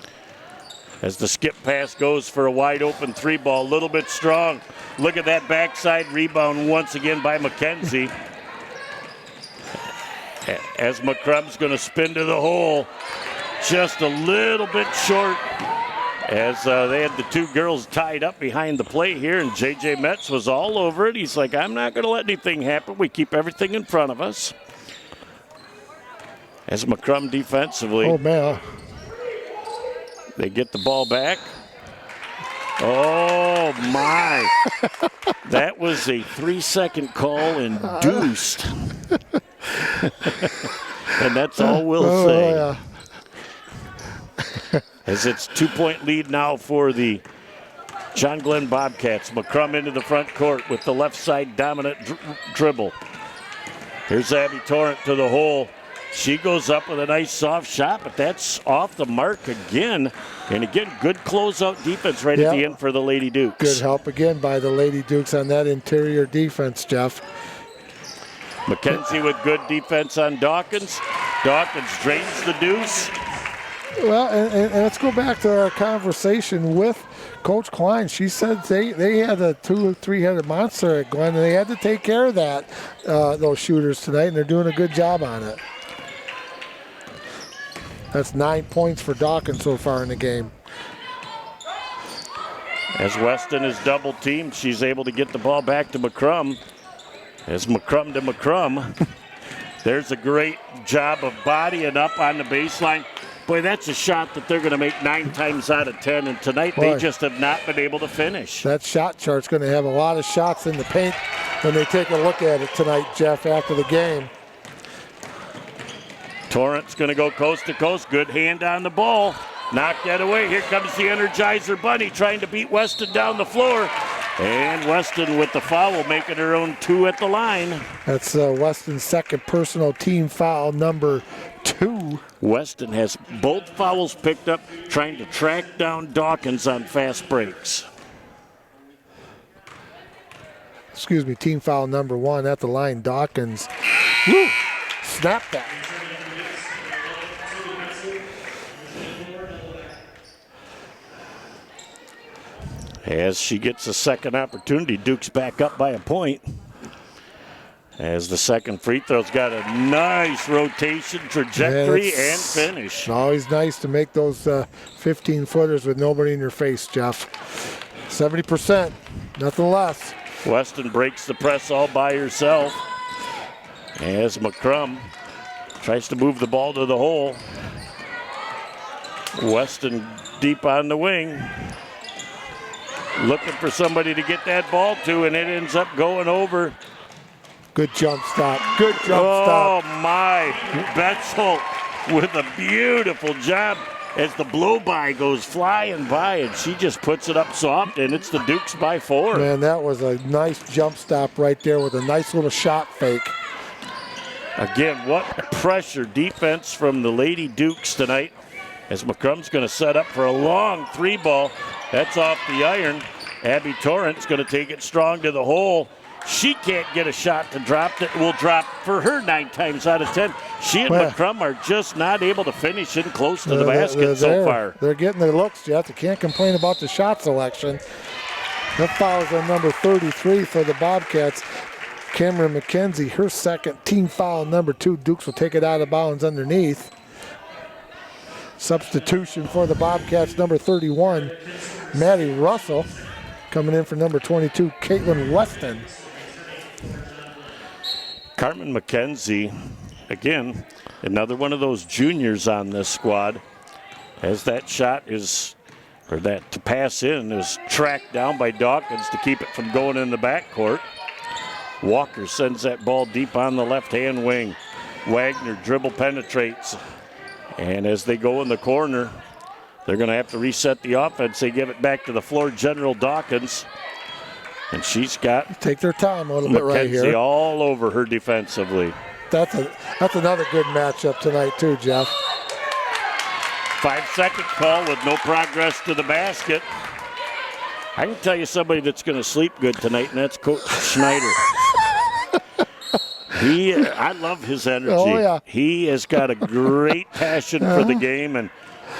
As the skip pass goes for a wide open three ball, a little bit strong. Look at that backside rebound once again by McKenzie. As McCrum's going to spin to the hole, just a little bit short. As they had the two girls tied up behind the plate here, and J.J. Metz was all over it. He's like, I'm not going to let anything happen. We keep everything in front of us. As McCrum defensively. Oh, man. They get the ball back. Oh, my. That was a 3-second call induced. And that's all we'll say. Yeah. As it's 2-point lead now for the John Glenn Bobcats. McCrum into the front court with the left side dominant dribble. Here's Abby Torrent to the hole. She goes up with a nice soft shot, but that's off the mark again. And again, good closeout defense right at the end for the Lady Dukes. Good help again by the Lady Dukes on that interior defense, Jeff. McKenzie with good defense on Dawkins. Dawkins drains the deuce. Well, and let's go back to our conversation with Coach Klein. She said they had a 2 or 3-headed monster at Glenn, and they had to take care of that, those shooters tonight, and they're doing a good job on it. That's 9 points for Dawkins so far in the game. As Weston is double teamed, she's able to get the ball back to McCrum. As McCrum to McCrum. There's a great job of bodying up on the baseline. Boy, that's a shot that they're going to make 9 times out of 10, and tonight they just have not been able to finish. That shot chart's going to have a lot of shots in the paint when they take a look at it tonight, Jeff, after the game. Torrent's going to go coast to coast. Good hand on the ball. Knock that away. Here comes the Energizer Bunny trying to beat Weston down the floor. And Weston with the foul, making her own 2 at the line. That's Weston's second personal team foul, number 2. Weston has both fouls picked up, trying to track down Dawkins on fast breaks. Excuse me, team foul number 1 at the line, Dawkins. Woo! Snap that. As she gets a second opportunity, Duke's back up by a point. As the second free throw's got a nice rotation, trajectory, and finish. Always nice to make those 15-footers with nobody in your face, Jeff. 70%, nothing less. Weston breaks the press all by herself. As McCrum tries to move the ball to the hole. Weston deep on the wing. looking for somebody to get that ball to, and it ends up going over. Good jump stop. Good jump Oh, stop. my. Betzel with a beautiful job as the blow-by goes flying by, and she just puts it up soft, and it's the Dukes by 4. Man, that was a nice jump stop right there with a nice little shot fake. Again, what pressure defense from the Lady Dukes tonight, as McCrum's going to set up for a long 3-ball. That's off the iron. Abby Torrent's going to take it strong to the hole. She can't get a shot to drop that will drop for her 9 times out of 10. She and McCrum are just not able to finish in close to the basket so far. They're getting their looks, Jeff. They can't complain about the shot selection. That fouls on number 33 for the Bobcats. Cameron McKenzie, her second, team foul number 2. Dukes will take it out of bounds underneath. Substitution for the Bobcats, number 31, Maddie Russell. Coming in for number 22, Caitlin Weston. Carmen McKenzie, again, another one of those juniors on this squad. As that shot is, or that to pass in is tracked down by Dawkins to keep it from going in the backcourt. Walker sends that ball deep on the left-hand wing. Wagner dribble penetrates. And as they go in the corner, they're going to have to reset the offense. They give it back to the floor, General Dawkins. And she's got take their time a little bit right here. McKenzie all over her defensively. That's another good matchup tonight too, Jeff. 5-second call with no progress to the basket. I can tell you somebody that's going to sleep good tonight, and that's Coach Schneider. I love his energy. Oh, yeah. He has got a great passion for the game,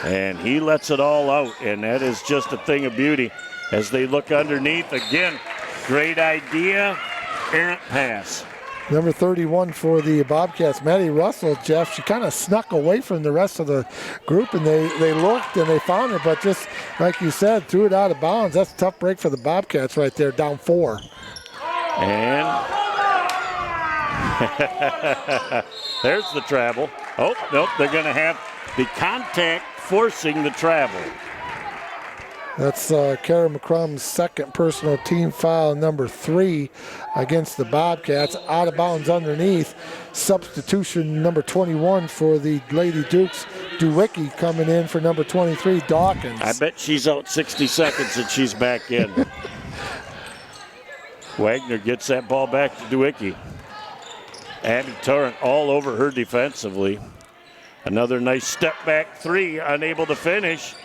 and he lets it all out, and that is just a thing of beauty. As they look underneath, again, great idea, errant pass. Number 31 for the Bobcats, Maddie Russell, Jeff, she kind of snuck away from the rest of the group, and they looked and they found her, but just like you said, threw it out of bounds. That's a tough break for the Bobcats right there, down 4. And there's the travel. Oh, nope, they're going to have the contact forcing the travel. That's Kara McCrum's second personal team foul, number 3 against the Bobcats. Out of bounds underneath. Substitution number 21 for the Lady Dukes. Dewicki coming in for number 23, Dawkins. I bet she's out 60 seconds and she's back in. Wagner gets that ball back to Dewicki. Abby Torrent all over her defensively. Another nice step back 3, unable to finish.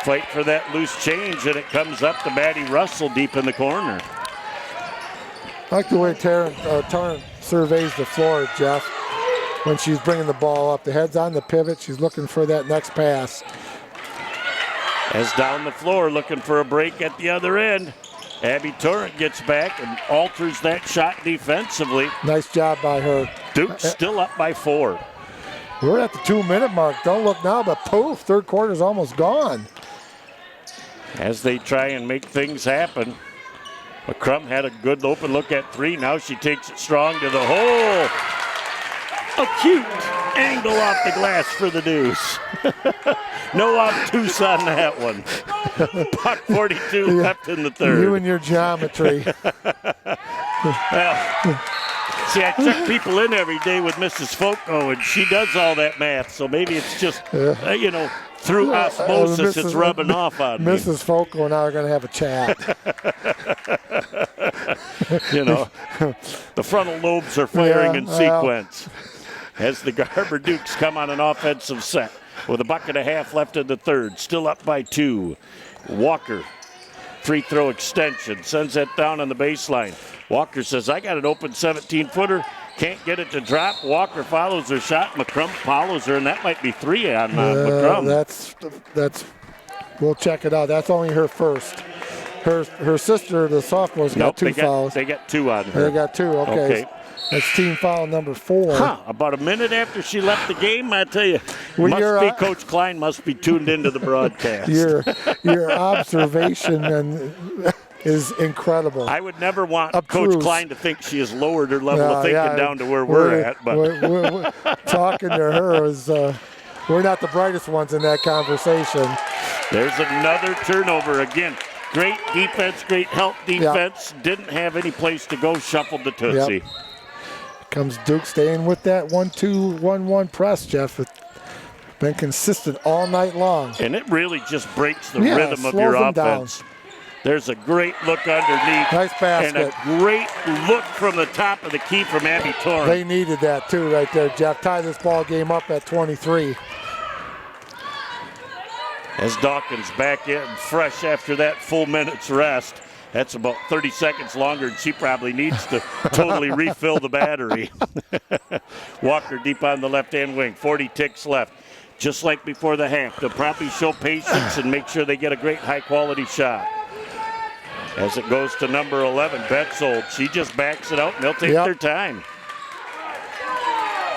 Fight for that loose change, and it comes up to Maddie Russell deep in the corner. I like the way Torrent surveys the floor, Jeff, when she's bringing the ball up. The head's on the pivot. She's looking for that next pass. As down the floor, looking for a break at the other end. Abby Torrent gets back and alters that shot defensively. Nice job by her. Duke still up by 4. We're at the 2-minute mark. Don't look now, but poof, third quarter's almost gone. As they try and make things happen. McCrum had a good open look at 3. Now she takes it strong to the hole. A cute angle off the glass for the Deuce. No obtuse on that one. Puck 42 left in the third. You and your geometry. Well, see, I check people in every day with Mrs. Focko, and she does all that math, so maybe it's just, through osmosis, it's rubbing off on me. Mrs. Focko and I are going to have a chat. The frontal lobes are firing in sequence. As the Garber Dukes come on an offensive set with a buck and a half left in the third, still up by 2. Walker, free throw extension, sends that down on the baseline. Walker says, I got an open 17-footer, can't get it to drop. Walker follows her shot, McCrum follows her, and that might be 3 on McCrum. That's. We'll check it out. That's only her first. Her sister, the sophomore, got 2 fouls. They got 2 on her. They got 2, okay. That's team foul number 4. About a minute after she left the game, I tell you, Coach Klein must be tuned into the broadcast. Your observation is incredible. I would never want Coach Klein to think she has lowered her level of thinking down to where we're at. But we're talking to her is we're not the brightest ones in that conversation. There's another turnover again. great defense, great help defense. Yep. Didn't have any place to go, shuffled the Tootsie. Yep. Comes Duke staying with that 1-2-1-1 press, Jeff. It's been consistent all night long. And it really just breaks the rhythm of your offense. Down. There's a great look underneath. Nice basket. And a great look from the top of the key from Abby Torrent. They needed that too right there, Jeff. Tie this ball game up at 23. As Dawkins back in fresh after that full minute's rest. That's about 30 seconds longer, and she probably needs to totally refill the battery. Walker deep on the left-hand wing, 40 ticks left. Just like before the half, they'll probably show patience and make sure they get a great high-quality shot. As it goes to number 11, Betzold. She just backs it out, and they'll take their time.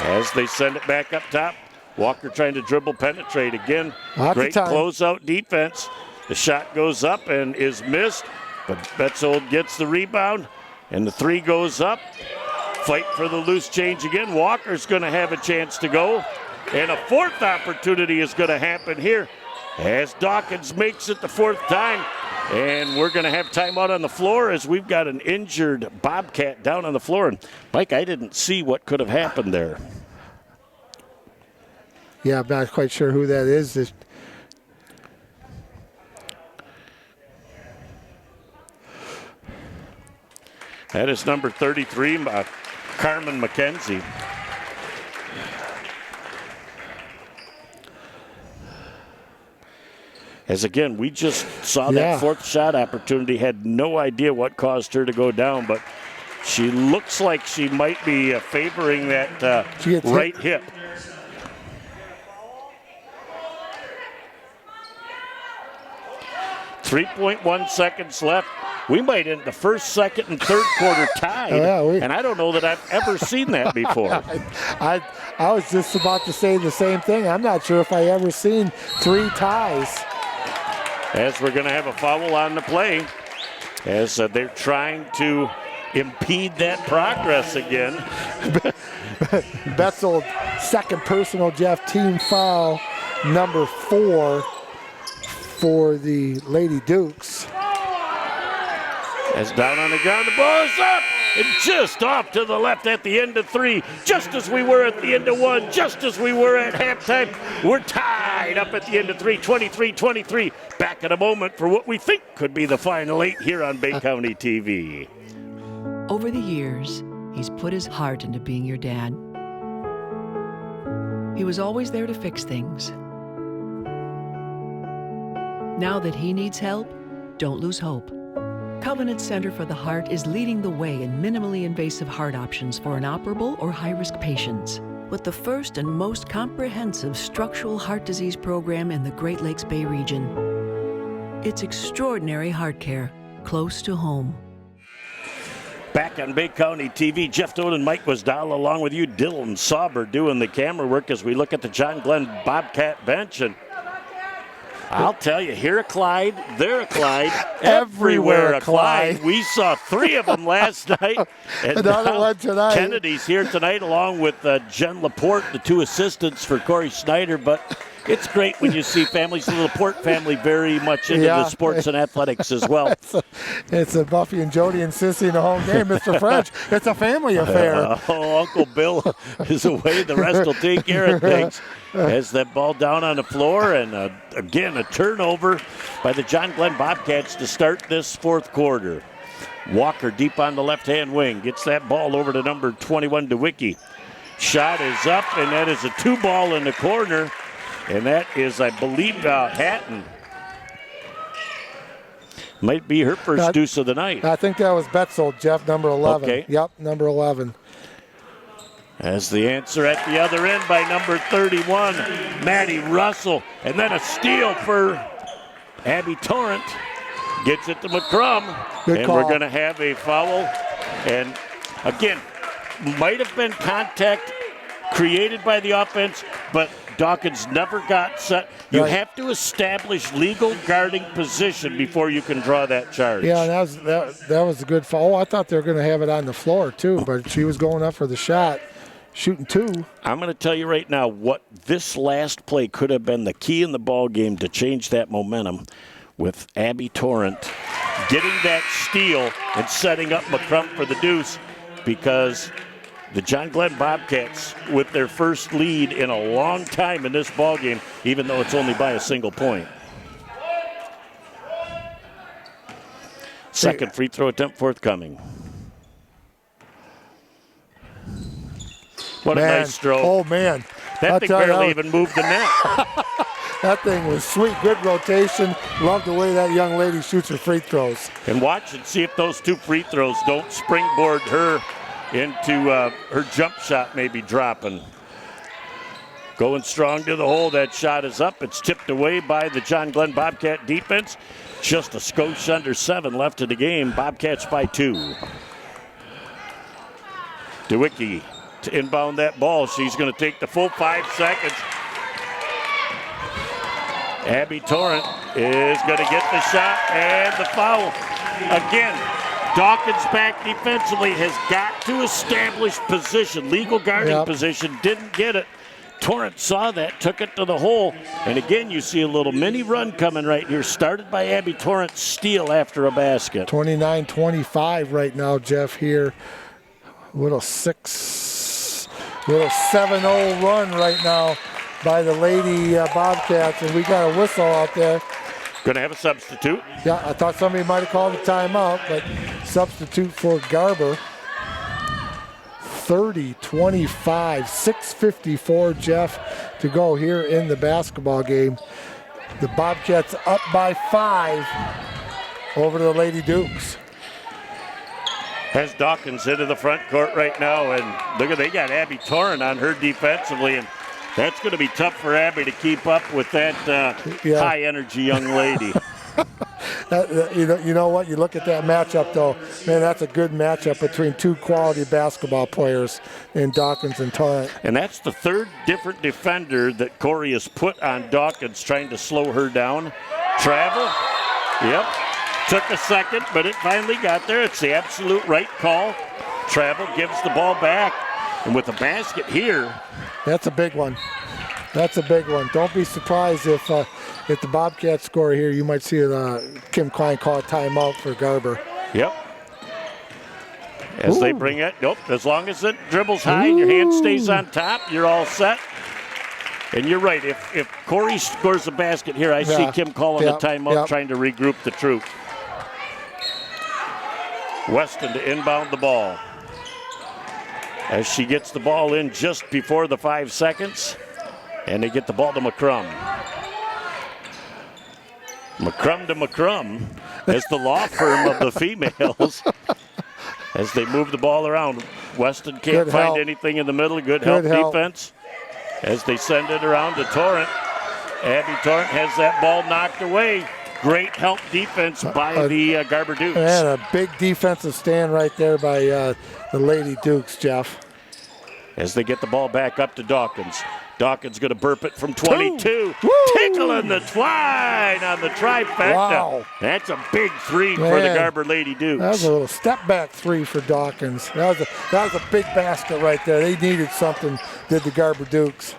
As they send it back up top, Walker trying to dribble penetrate again. Great closeout defense. The shot goes up and is missed, but Betzold gets the rebound, and the three goes up. Fight for the loose change again. Walker's going to have a chance to go, and a fourth opportunity is going to happen here as Dawkins makes it the fourth time. And we're going to have timeout on the floor as we've got an injured Bobcat down on the floor. And Mike, I didn't see what could have happened there. Yeah, I'm not quite sure who that is. That is number 33, Carmen McKenzie. As again, we just saw that fourth shot opportunity, had no idea what caused her to go down, but she looks like she might be favoring that right hip. .1 seconds left. We might end the first, second, and third quarter tied, and I don't know that I've ever seen that before. I was just about to say the same thing. I'm not sure if I ever seen 3 ties. As we're going to have a foul on the play, as they're trying to impede that progress again. Betzold, second personal, Jeff, team foul, number 4 for the Lady Dukes. As down on the ground, the ball is up and just off to the left at the end of 3, just as we were at the end of 1, just as we were at halftime. We're tied up at the end of 3, 23-23. Back in a moment for what we think could be the final 8 here on Bay County TV. Over the years, he's put his heart into being your dad. He was always there to fix things. Now that he needs help, don't lose hope. Covenant Center for the Heart is leading the way in minimally invasive heart options for inoperable or high-risk patients, with the first and most comprehensive structural heart disease program in the Great Lakes Bay region. It's extraordinary heart care, close to home. Back on Bay County TV, Jeff Doan and Mike Wasdala along with you, Dylan Sauber doing the camera work as we look at the John Glenn Bobcat bench. And I'll tell you, here a Clyde, there a Clyde, everywhere a Clyde. We saw 3 of them last night. And another one tonight. Kennedy's here tonight along with Jen Laporte, the 2 assistants for Corey Snyder. But it's great when you see families, the Laporte family, very much into the sports and athletics as well. It's a Buffy and Jody and Sissy in the home game, Mr. French. It's a family affair. Uncle Bill is away. The rest will take care of things. Has that ball down on the floor, and again, a turnover by the John Glenn Bobcats to start this fourth quarter. Walker deep on the left-hand wing. Gets that ball over to number 21, DeWicki. Shot is up, and that is a 2-ball in the corner. And that is, I believe, Hatton. Might be her first deuce of the night. I think that was Betzold, Jeff, number 11. Okay. Yep, number 11. As the answer at the other end by number 31, Maddie Russell. And then a steal for Abby Torrent. Gets it to McCrum. Good call. We're going to have a foul. And again, might have been contact created by the offense, but Dawkins never got set. You have to establish legal guarding position before you can draw that charge. Yeah, that was a good foul. Oh, I thought they were going to have it on the floor too, but she was going up for the shot, shooting 2. I'm going to tell you right now what this last play could have been the key in the ball game to change that momentum. with Abby Torrent getting that steal and setting up McCrum for the deuce, because the John Glenn Bobcats, with their first lead in a long time in this ballgame, even though it's only by a single point. Second free throw attempt forthcoming. What a nice throw. Oh, man. That thing barely even moved the net. That thing was sweet. Good rotation. Love the way that young lady shoots her free throws. And watch and see if those 2 free throws don't springboard her into her jump shot maybe dropping. Going strong to the hole. That shot is up. It's tipped away by the John Glenn Bobcat defense. Just a skosh under 7 left in the game. Bobcats by 2. DeWicki to inbound that ball. She's going to take the full 5 seconds. Abby Torrent is going to get the shot and the foul. Again, Dawkins back defensively has got to establish position, legal guarding position, didn't get it. Torrent saw that, took it to the hole, and again you see a little mini run coming right here, started by Abby Torrent's steal after a basket. 29-25 right now, Jeff, here. Little 7-0 run right now by the Lady Bobcats, and we got a whistle out there. Going to have a substitute. Yeah, I thought somebody might have called a timeout, but substitute for Garber. 30-25, 6:54, Jeff, to go here in the basketball game. The Bobcats up by 5 over the Lady Dukes. Has Dawkins into the front court right now, and look at, they got Abby Torrent on her defensively, and that's going to be tough for Abby to keep up with that high-energy young lady. You know what? You look at that matchup, though. Man, that's a good matchup between 2 quality basketball players in Dawkins and Torrent. And that's the 3rd different defender that Corey has put on Dawkins, trying to slow her down. Travel. Yep. Took a second, but it finally got there. It's the absolute right call. Travel gives the ball back. And with a basket here. That's a big one. That's a big one. Don't be surprised if the Bobcats score here, you might see Kim Klein call a timeout for Garber. Yep. As they bring it, nope, as long as it dribbles high and your hand stays on top, you're all set. And you're right, if Corey scores a basket here, I see Kim calling a timeout, trying to regroup the troop. Weston to inbound the ball. As she gets the ball in just before the 5 seconds, and they get the ball to McCrum. McCrum to McCrum as the law firm of the females as they move the ball around. Weston can't find anything in the middle. Good help defense as they send it around to Torrent. Abby Torrent has that ball knocked away. Great help defense by the Garber Dukes. And a big defensive stand right there by the Lady Dukes, Jeff. As they get the ball back up to Dawkins. Dawkins going to burp it from 22. Tickling the twine on the trifecta. Wow. That's a big 3 for the Garber Lady Dukes. That was a little step back 3 for Dawkins. That was a big basket right there. They needed something, did the Garber Dukes.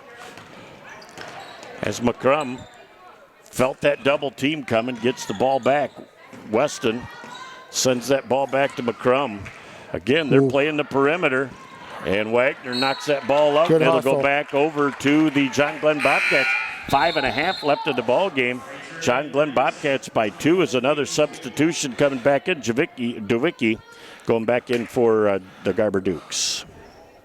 As McCrum felt that double team coming, gets the ball back. Weston sends that ball back to McCrum. Again, they're playing the perimeter. And Wagner knocks that ball up. It'll go back over to the John Glenn Bobcats. 5.5 left in the ball game. John Glenn Bobcats by 2 is another substitution coming back in. DeWicki going back in for the Garber Dukes.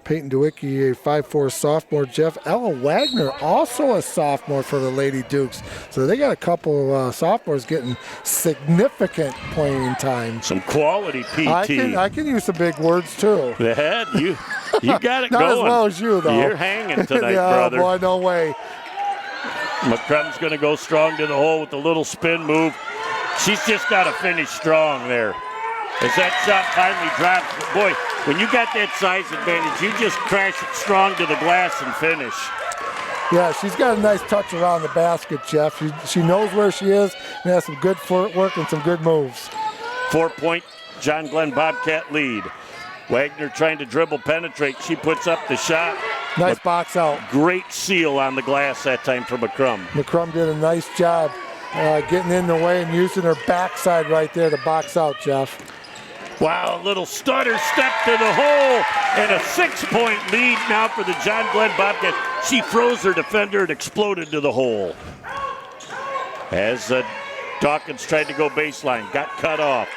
Peyton DeWicki, a 5'4" sophomore. Jeff, Ella Wagner, also a sophomore for the Lady Dukes. So they got a couple sophomores getting significant playing time. Some quality PT. I can use some big words, too. Yeah, you got it Not going. as well as you, though. You're hanging tonight, brother. Boy, no way. McCrum's going to go strong to the hole with a little spin move. She's just got to finish strong there. As that shot finally drops, boy, when you got that size advantage, you just crash it strong to the glass and finish. Yeah, she's got a nice touch around the basket, Jeff. She knows where she is and has some good footwork and some good moves. 4-point John Glenn Bobcat lead. Wagner trying to dribble penetrate. She puts up the shot. Nice box out. Great seal on the glass that time for McCrum. McCrum did a nice job getting in the way and using her backside right there to box out, Jeff. Wow, a little stutter step to the hole, and a 6-point lead now for the John Glenn Bobcats. She froze her defender and exploded to the hole. As Dawkins tried to go baseline, got cut off.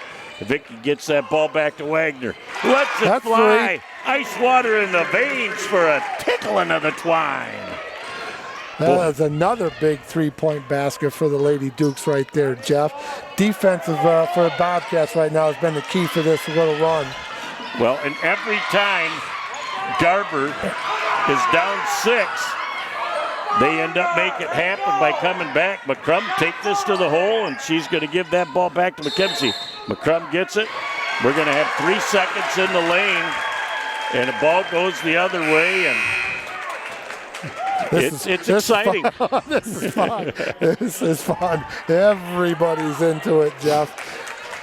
Vicky gets that ball back to Wagner. Lets it fly. Ice water in the veins for a tickling of the twine. That is another big three-point basket for the Lady Dukes right there, Jeff. Defensive for the Bobcats right now has been the key for this little run. Well, and every time Garber is down 6, they end up making it happen by coming back. McCrum take this to the hole, and she's going to give that ball back to McKenzie. McCrum gets it. We're going to have 3 seconds in the lane, and the ball goes the other way, and it's exciting. This is fun. This is fun. Everybody's into it, Jeff.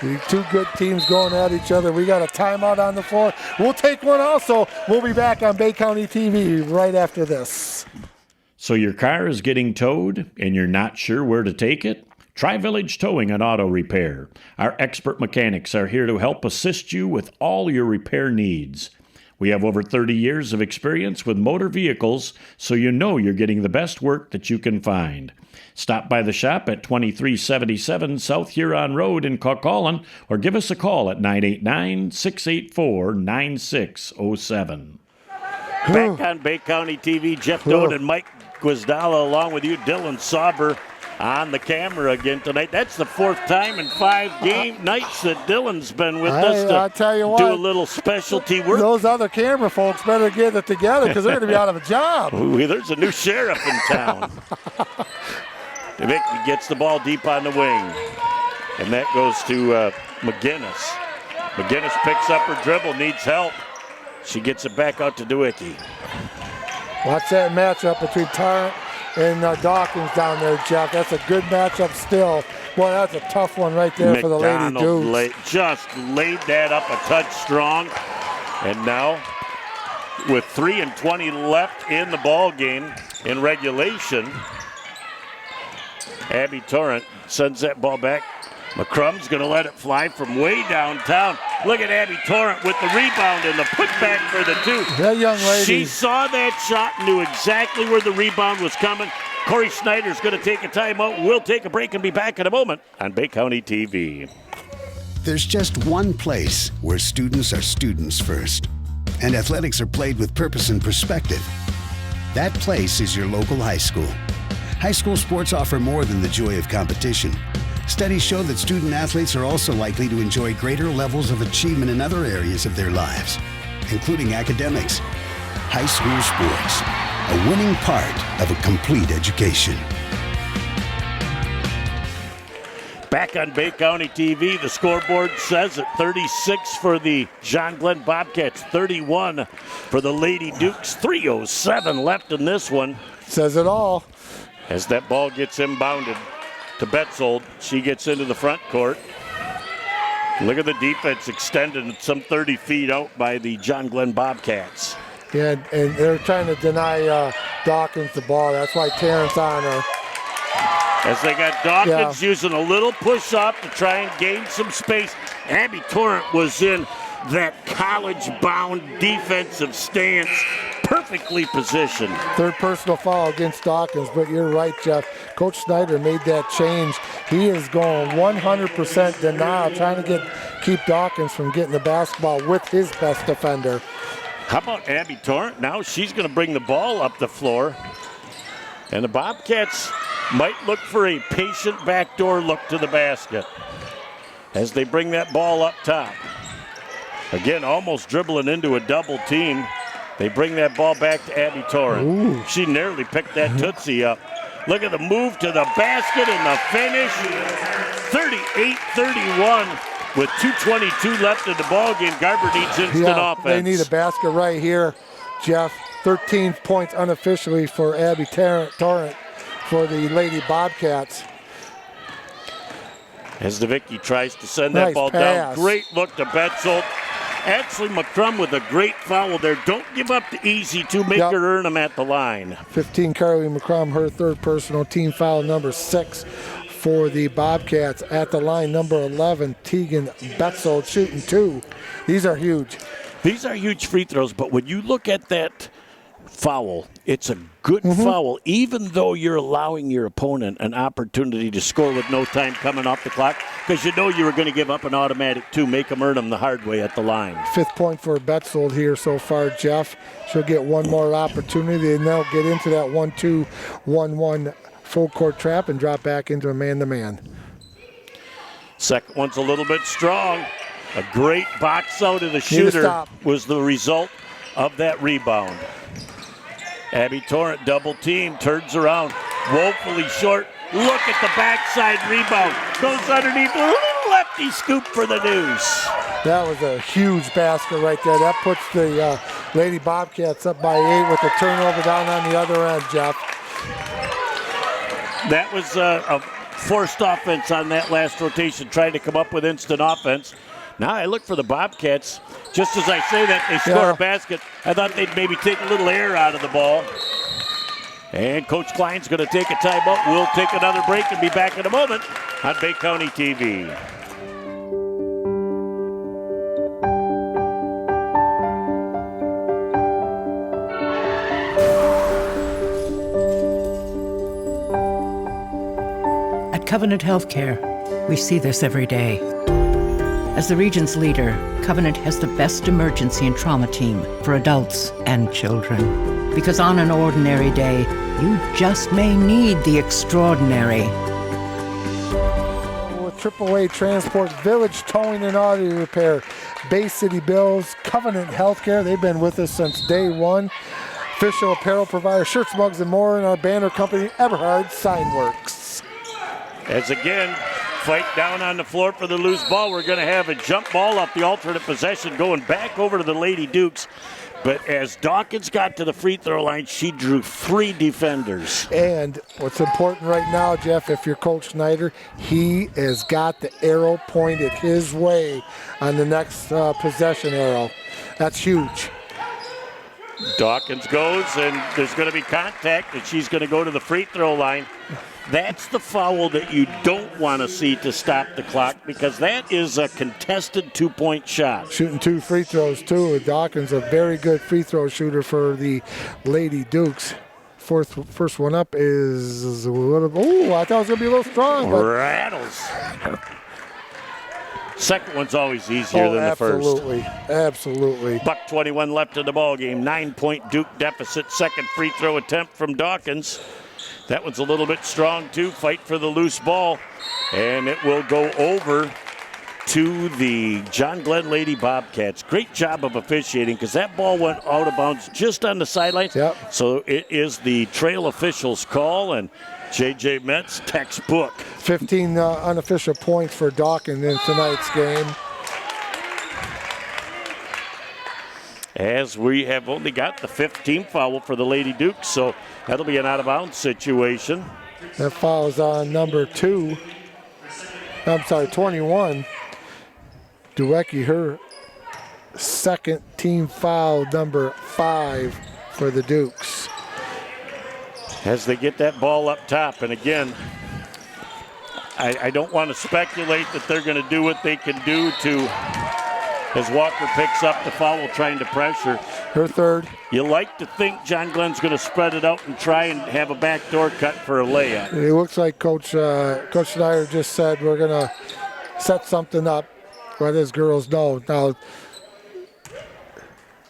The 2 good teams going at each other. We got a timeout on the floor. We'll take one also. We'll be back on Bay County TV right after this. So your car is getting towed and you're not sure where to take it? Try Village Towing and Auto Repair. Our expert mechanics are here to help assist you with all your repair needs. We have over 30 years of experience with motor vehicles, so you know you're getting the best work that you can find. Stop by the shop at 2377 South Huron Road in Caucaulin, or give us a call at 989-684-9607. Back on Bay County TV, Jeff Doan and Mike Guizdala along with you, Dylan Sauber, on the camera again tonight. That's the 4th time in 5 game nights that Dylan's been with us to tell you what, do a little specialty work. Those other camera folks better get it together because they're going to be out of a job. Ooh, there's a new sheriff in town. Vicky gets the ball deep on the wing, and that goes to McGinnis. McGinnis picks up her dribble, needs help. She gets it back out to DeWicki. Watch that matchup between Tarrant and Dawkins down there, Jeff. That's a good matchup still. Boy, that's a tough one right there for the Lady Dukes. Just laid that up a touch strong. And now, with 3:20 left in the ball game in regulation, Abby Torrent sends that ball back. McCrum's going to let it fly from way downtown. Look at Abby Torrent with the rebound and the putback for the 2. That young lady. She saw that shot, knew exactly where the rebound was coming. Corey Snyder's going to take a timeout. We'll take a break and be back in a moment on Bay County TV. There's just one place where students are students first, and athletics are played with purpose and perspective. That place is your local high school. High school sports offer more than the joy of competition. Studies show that student athletes are also likely to enjoy greater levels of achievement in other areas of their lives, including academics. High school sports, a winning part of a complete education. Back on Bay County TV, the scoreboard says at 36 for the John Glenn Bobcats, 31 for the Lady Dukes, 3:07 left in this one. Says it all. As that ball gets inbounded to Betzold, she gets into the front court. Look at the defense extended some 30 feet out by the John Glenn Bobcats. Yeah, and they're trying to deny Dawkins the ball. That's why Terrence on her. As they got Dawkins using a little push-up to try and gain some space. Abby Torrent was in that college-bound defensive stance, perfectly positioned. 3rd personal foul against Dawkins, but you're right, Jeff. Coach Snyder made that change. He is going 100% denial, trying to keep Dawkins from getting the basketball with his best defender. How about Abby Torrent? Now she's going to bring the ball up the floor. And the Bobcats might look for a patient backdoor look to the basket as they bring that ball up top. Again, almost dribbling into a double team. They bring that ball back to Abby Torrent. Ooh. She nearly picked that Tootsie up. Look at the move to the basket and the finish. 38-31 with 2:22 left in the ball game. Garber needs instant offense. They need a basket right here, Jeff. 13 points unofficially for Abby Torrent for the Lady Bobcats. As DeVicki tries to send that ball down. Great look to Betzold. Actually, McCrum with a great foul there. Don't give up the easy two. Make her earn them at the line. 15, Carly McCrum, her 3rd personal, team foul number 6 for the Bobcats. At the line, number 11, Tegan Betzold shooting 2. These are huge. These are huge free throws, but when you look at that foul, it's a good foul, even though you're allowing your opponent an opportunity to score with no time coming off the clock, because you know you were going to give up an automatic 2, make them earn them the hard way at the line. 5th point for Betzold here so far, Jeff. She'll get one more opportunity, and they'll get into that 1-2-1-1 full court trap and drop back into a man-to-man. Second one's a little bit strong. A great box out of the shooter was the result of that rebound. Abby Torrent double team, turns around, woefully short. Look at the backside rebound. Goes underneath, a little lefty scoop for the deuce. That was a huge basket right there. That puts the Lady Bobcats up by 8 with the turnover down on the other end, Jeff. That was a forced offense on that last rotation, trying to come up with instant offense. Now I look for the Bobcats. Just as I say that, they score a basket. I thought they'd maybe take a little air out of the ball. And Coach Klein's going to take a timeout. We'll take another break and be back in a moment on Bay County TV. At Covenant Healthcare, we see this every day. As the region's leader, Covenant has the best emergency and trauma team for adults and children. Because on an ordinary day, you just may need the extraordinary. With AAA Transport, Village Towing and Auto Repair, Bay City Bills, Covenant Healthcare, they've been with us since day one. Official apparel provider, shirts, mugs, and more, and our banner company, Eberhard Signworks. As again, fight down on the floor for the loose ball. We're going to have a jump ball off the alternate possession going back over to the Lady Dukes. But as Dawkins got to the free throw line, she drew 3 defenders. And what's important right now, Jeff, if you're Coach Snyder, he has got the arrow pointed his way on the next possession arrow. That's huge. Dawkins goes, and there's going to be contact, and she's going to go to the free throw line. That's the foul that you don't want to see to stop the clock, because that is a contested 2-point shot. Shooting 2 free throws, too. Dawkins, a very good free throw shooter for the Lady Dukes. First one up is, oh, I thought it was going to be a little strong. But rattles. Second one's always easier than the first. Absolutely, absolutely. $1:21 left in the ball game. 9-point Duke deficit. Second free throw attempt from Dawkins. That one's a little bit strong, too. Fight for the loose ball. And it will go over to the John Glenn Lady Bobcats. Great job of officiating, because that ball went out of bounds just on the sidelines. Yep. So it is the trail official's call, and J.J. Metz textbook. 15 unofficial points for Dawkins in tonight's game. As we have only got the 15th foul for the Lady Dukes, so that'll be an out-of-bounds situation. That foul is on number 2. I'm sorry, 21. Duecki, her second team foul, number 5 for the Dukes. As they get that ball up top, and again, I don't want to speculate that they're going to do what they can do to, as Walker picks up the foul trying to pressure. Her third. You like to think John Glenn's going to spread it out and try and have a backdoor cut for a layup. It looks like Coach Schneider just said we're going to set something up, let his girls know. Now,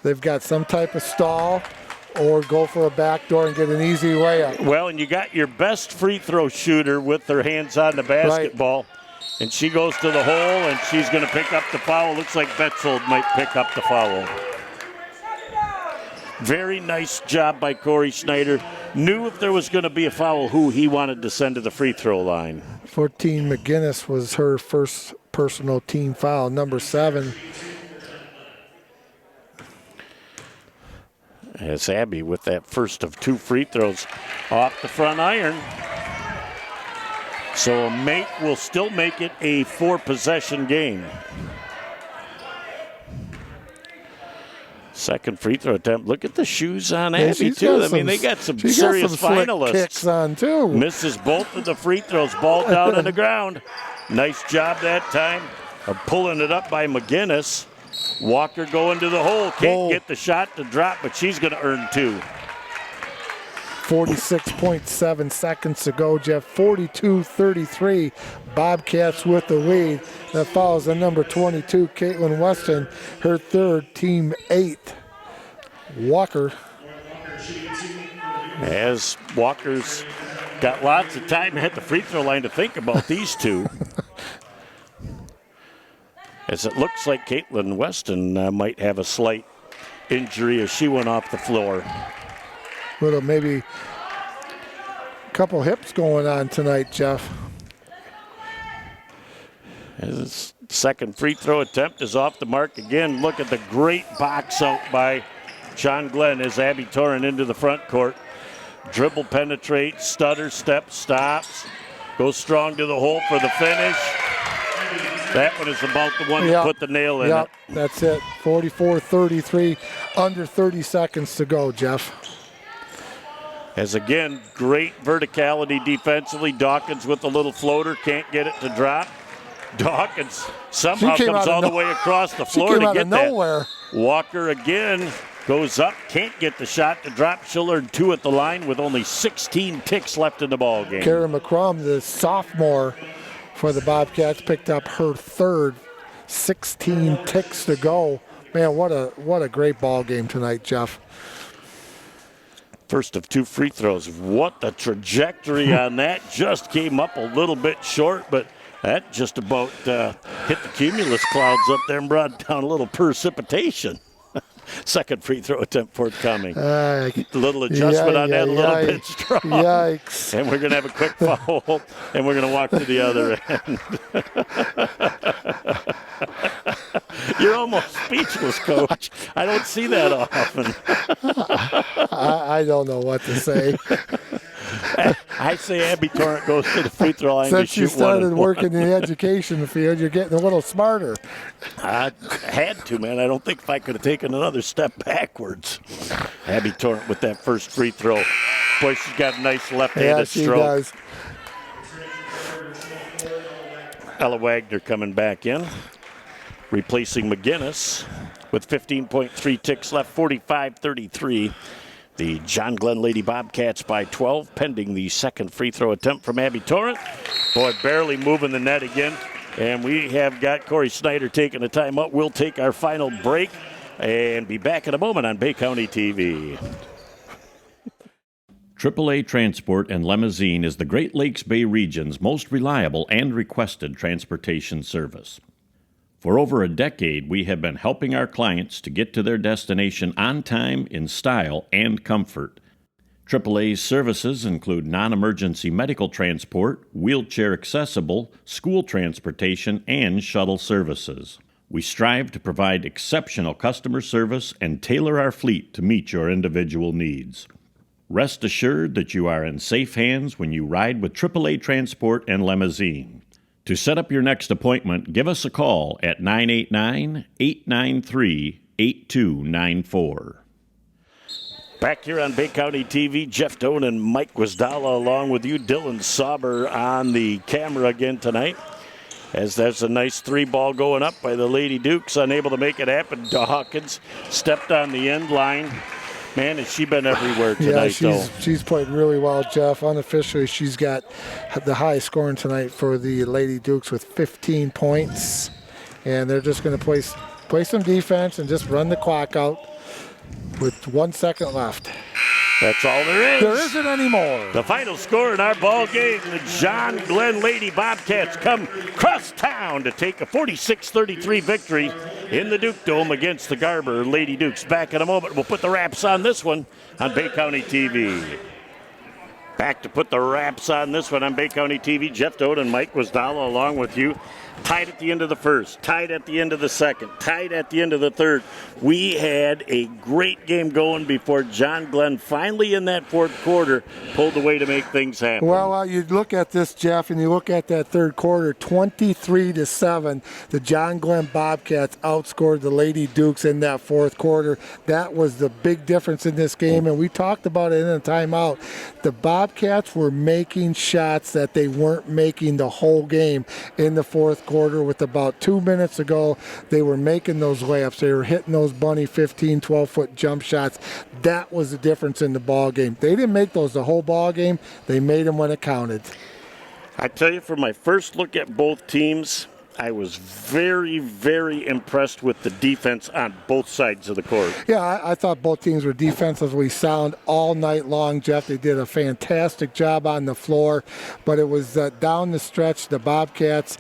they've got some type of stall or go for a backdoor and get an easy layup. Well, and you got your best free throw shooter with her hands on the basketball. Right. And she goes to the hole, and she's going to pick up the foul. Looks like Betzold might pick up the foul. Very nice job by Corey Schneider. Knew if there was going to be a foul, who he wanted to send to the free throw line. 14 McGinnis was her first personal team foul, number 7. As Abby with that first of 2 free throws off the front iron. So a mate will still make it a 4-possession game. Second free throw attempt. Look at the shoes on Abby, she's too. got They got some she's serious got some slick finalists. kicks on, too. Misses both of the free throws. Ball down on the ground. Nice job that time of pulling it up by McGinnis. Walker going to the hole. Can't get the shot to drop, but she's going to earn 2. 46.7 seconds to go, Jeff. 42-33. Bobcats with the lead. That follows the number 22, Caitlin Weston, her third, team 8. Walker. As Walker's got lots of time at the free throw line to think about these two. As it looks like Caitlin Weston might have a slight injury as she went off the floor. Little maybe couple hips going on tonight, Jeff. His second free throw attempt is off the mark again. Look at the great box out by John Glenn as Abby Torrent into the front court. Dribble penetrates, stutter, step, stops, goes strong to the hole for the finish. That one is about the one that put the nail in it. That's it. 44-33, under 30 seconds to go, Jeff. As again, great verticality defensively. Dawkins with a little floater, can't get it to drop. Dawkins somehow comes all the way across the floor to get that. Walker again goes up, can't get the shot to drop. She'll earn 2 at the line with only 16 ticks left in the ball game. Karen McCrum, the sophomore for the Bobcats, picked up her third. 16 ticks to go. Man, what a great ball game tonight, Jeff. First of 2 free throws. What the trajectory on that. Just came up a little bit short, but that just about hit the cumulus clouds up there and brought down a little precipitation. Second free throw attempt forthcoming. A little adjustment on that, a little bit strong. Yikes. And we're going to have a quick foul, and we're going to walk to the other end. You're almost speechless, Coach. I don't see that often. I don't know what to say. I say Abby Torrent goes to the free throw line Since to shoot you started 1-1. working in the education field, you're getting a little smarter. I had to, man. I don't think if I could have taken another step backwards. Abby Torrent with that first free throw. Boy, she's got a nice left-handed stroke. Does. Ella Wagner coming back in, replacing McGinnis with 15.3 ticks left, 45-33. The John Glenn Lady Bobcats by 12, pending the second free throw attempt from Abby Torrent. Boy, barely moving the net again. And we have got Corey Snyder taking a timeout. We'll take our final break and be back in a moment on Bay County TV. AAA Transport and Limousine is the Great Lakes Bay region's most reliable and requested transportation service. For over a decade, we have been helping our clients to get to their destination on time, in style, and comfort. AAA's services include non-emergency medical transport, wheelchair accessible, school transportation, and shuttle services. We strive to provide exceptional customer service and tailor our fleet to meet your individual needs. Rest assured that you are in safe hands when you ride with AAA Transport and Limousine. To set up your next appointment, give us a call at 989-893-8294. Back here on Bay County TV, Jeff Doan and Mike Guasdala along with you. Dylan Sauber on the camera again tonight. As there's a nice 3-ball going up by the Lady Dukes, unable to make it happen. Dawkins stepped on the end line. Man, has she been everywhere tonight, though. She's played really well, Jeff. Unofficially, she's got the highest scoring tonight for the Lady Dukes with 15 points. And they're just going to play some defense and just run the clock out with 1 second left. That's all there is. There isn't any more. The final score in our ball game, the John Glenn Lady Bobcats come cross town to take a 46-33 victory in the Duke Dome against the Garber Lady Dukes. Back in a moment. We'll put the wraps on this one on Bay County TV. Back to put the wraps on this one on Bay County TV. Jeff Doden and Mike Wasdala along with you. Tied at the end of the first, tied at the end of the second, tied at the end of the third. We had a great game going before John Glenn finally in that fourth quarter pulled away to make things happen. Well, you look at this, Jeff, and you look at that third quarter, 23-7. The John Glenn Bobcats outscored the Lady Dukes in that fourth quarter. That was the big difference in this game, and we talked about it in the timeout. The Bobcats were making shots that they weren't making the whole game in the fourth quarter. With about 2 minutes ago, they were making those layups. They were hitting those bunny 15, 12-foot jump shots. That was the difference in the ball game. They didn't make those the whole ball game. They made them when it counted. I tell you, for my first look at both teams, I was very, very impressed with the defense on both sides of the court. Yeah, I thought both teams were defensively sound all night long, Jeff. They did a fantastic job on the floor, but it was down the stretch, the Bobcats,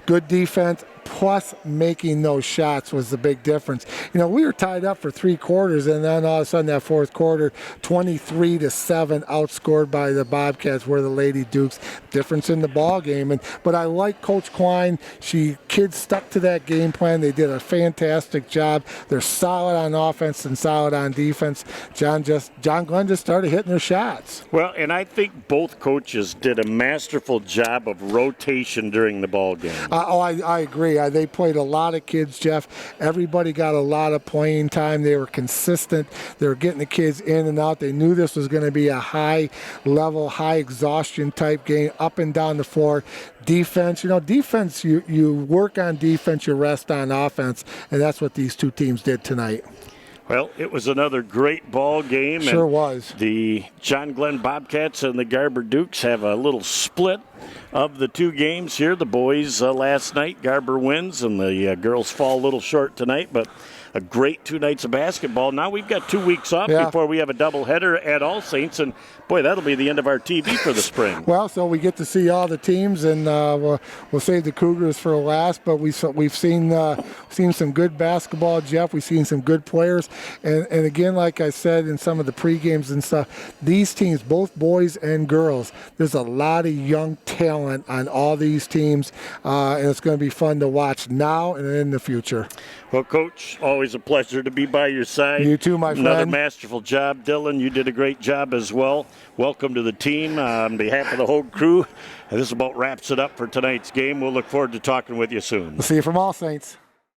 good defense, plus making those shots was the big difference. You know, we were tied up for 3 quarters, and then all of a sudden that fourth quarter, 23-7, outscored by the Bobcats, were the Lady Dukes. Difference in the ball game. But I like Coach Klein. Kids stuck to that game plan. They did a fantastic job. They're solid on offense and solid on defense. John Glenn just started hitting their shots. Well, and I think both coaches did a masterful job of rotation during the ball game. I agree. They played a lot of kids, Jeff. Everybody got a lot of playing time. They were consistent. They were getting the kids in and out. They knew this was going to be a high-level, high-exhaustion type game, up and down the floor. Defense, defense, you work on defense, you rest on offense, and that's what these two teams did tonight. Well, it was another great ball game. Sure and was. The John Glenn Bobcats and the Garber Dukes have a little split of the two games here. The boys last night, Garber wins, and the girls fall a little short tonight, but a great 2 nights of basketball. Now we've got 2 weeks off before we have a doubleheader at All Saints, and boy, that'll be the end of our TV for the spring. Well, so we get to see all the teams, and we'll save the Cougars for last. But we've seen some good basketball, Jeff. We've seen some good players, and again, like I said in some of the pre-games and stuff, these teams, both boys and girls, there's a lot of young talent on all these teams, and it's going to be fun to watch now and in the future. Well, Coach, always a pleasure to be by your side. You too, my friend. Another masterful job. Dylan, you did a great job as well. Welcome to the team on behalf of the whole crew. This about wraps it up for tonight's game. We'll look forward to talking with you soon. We'll see you from All Saints.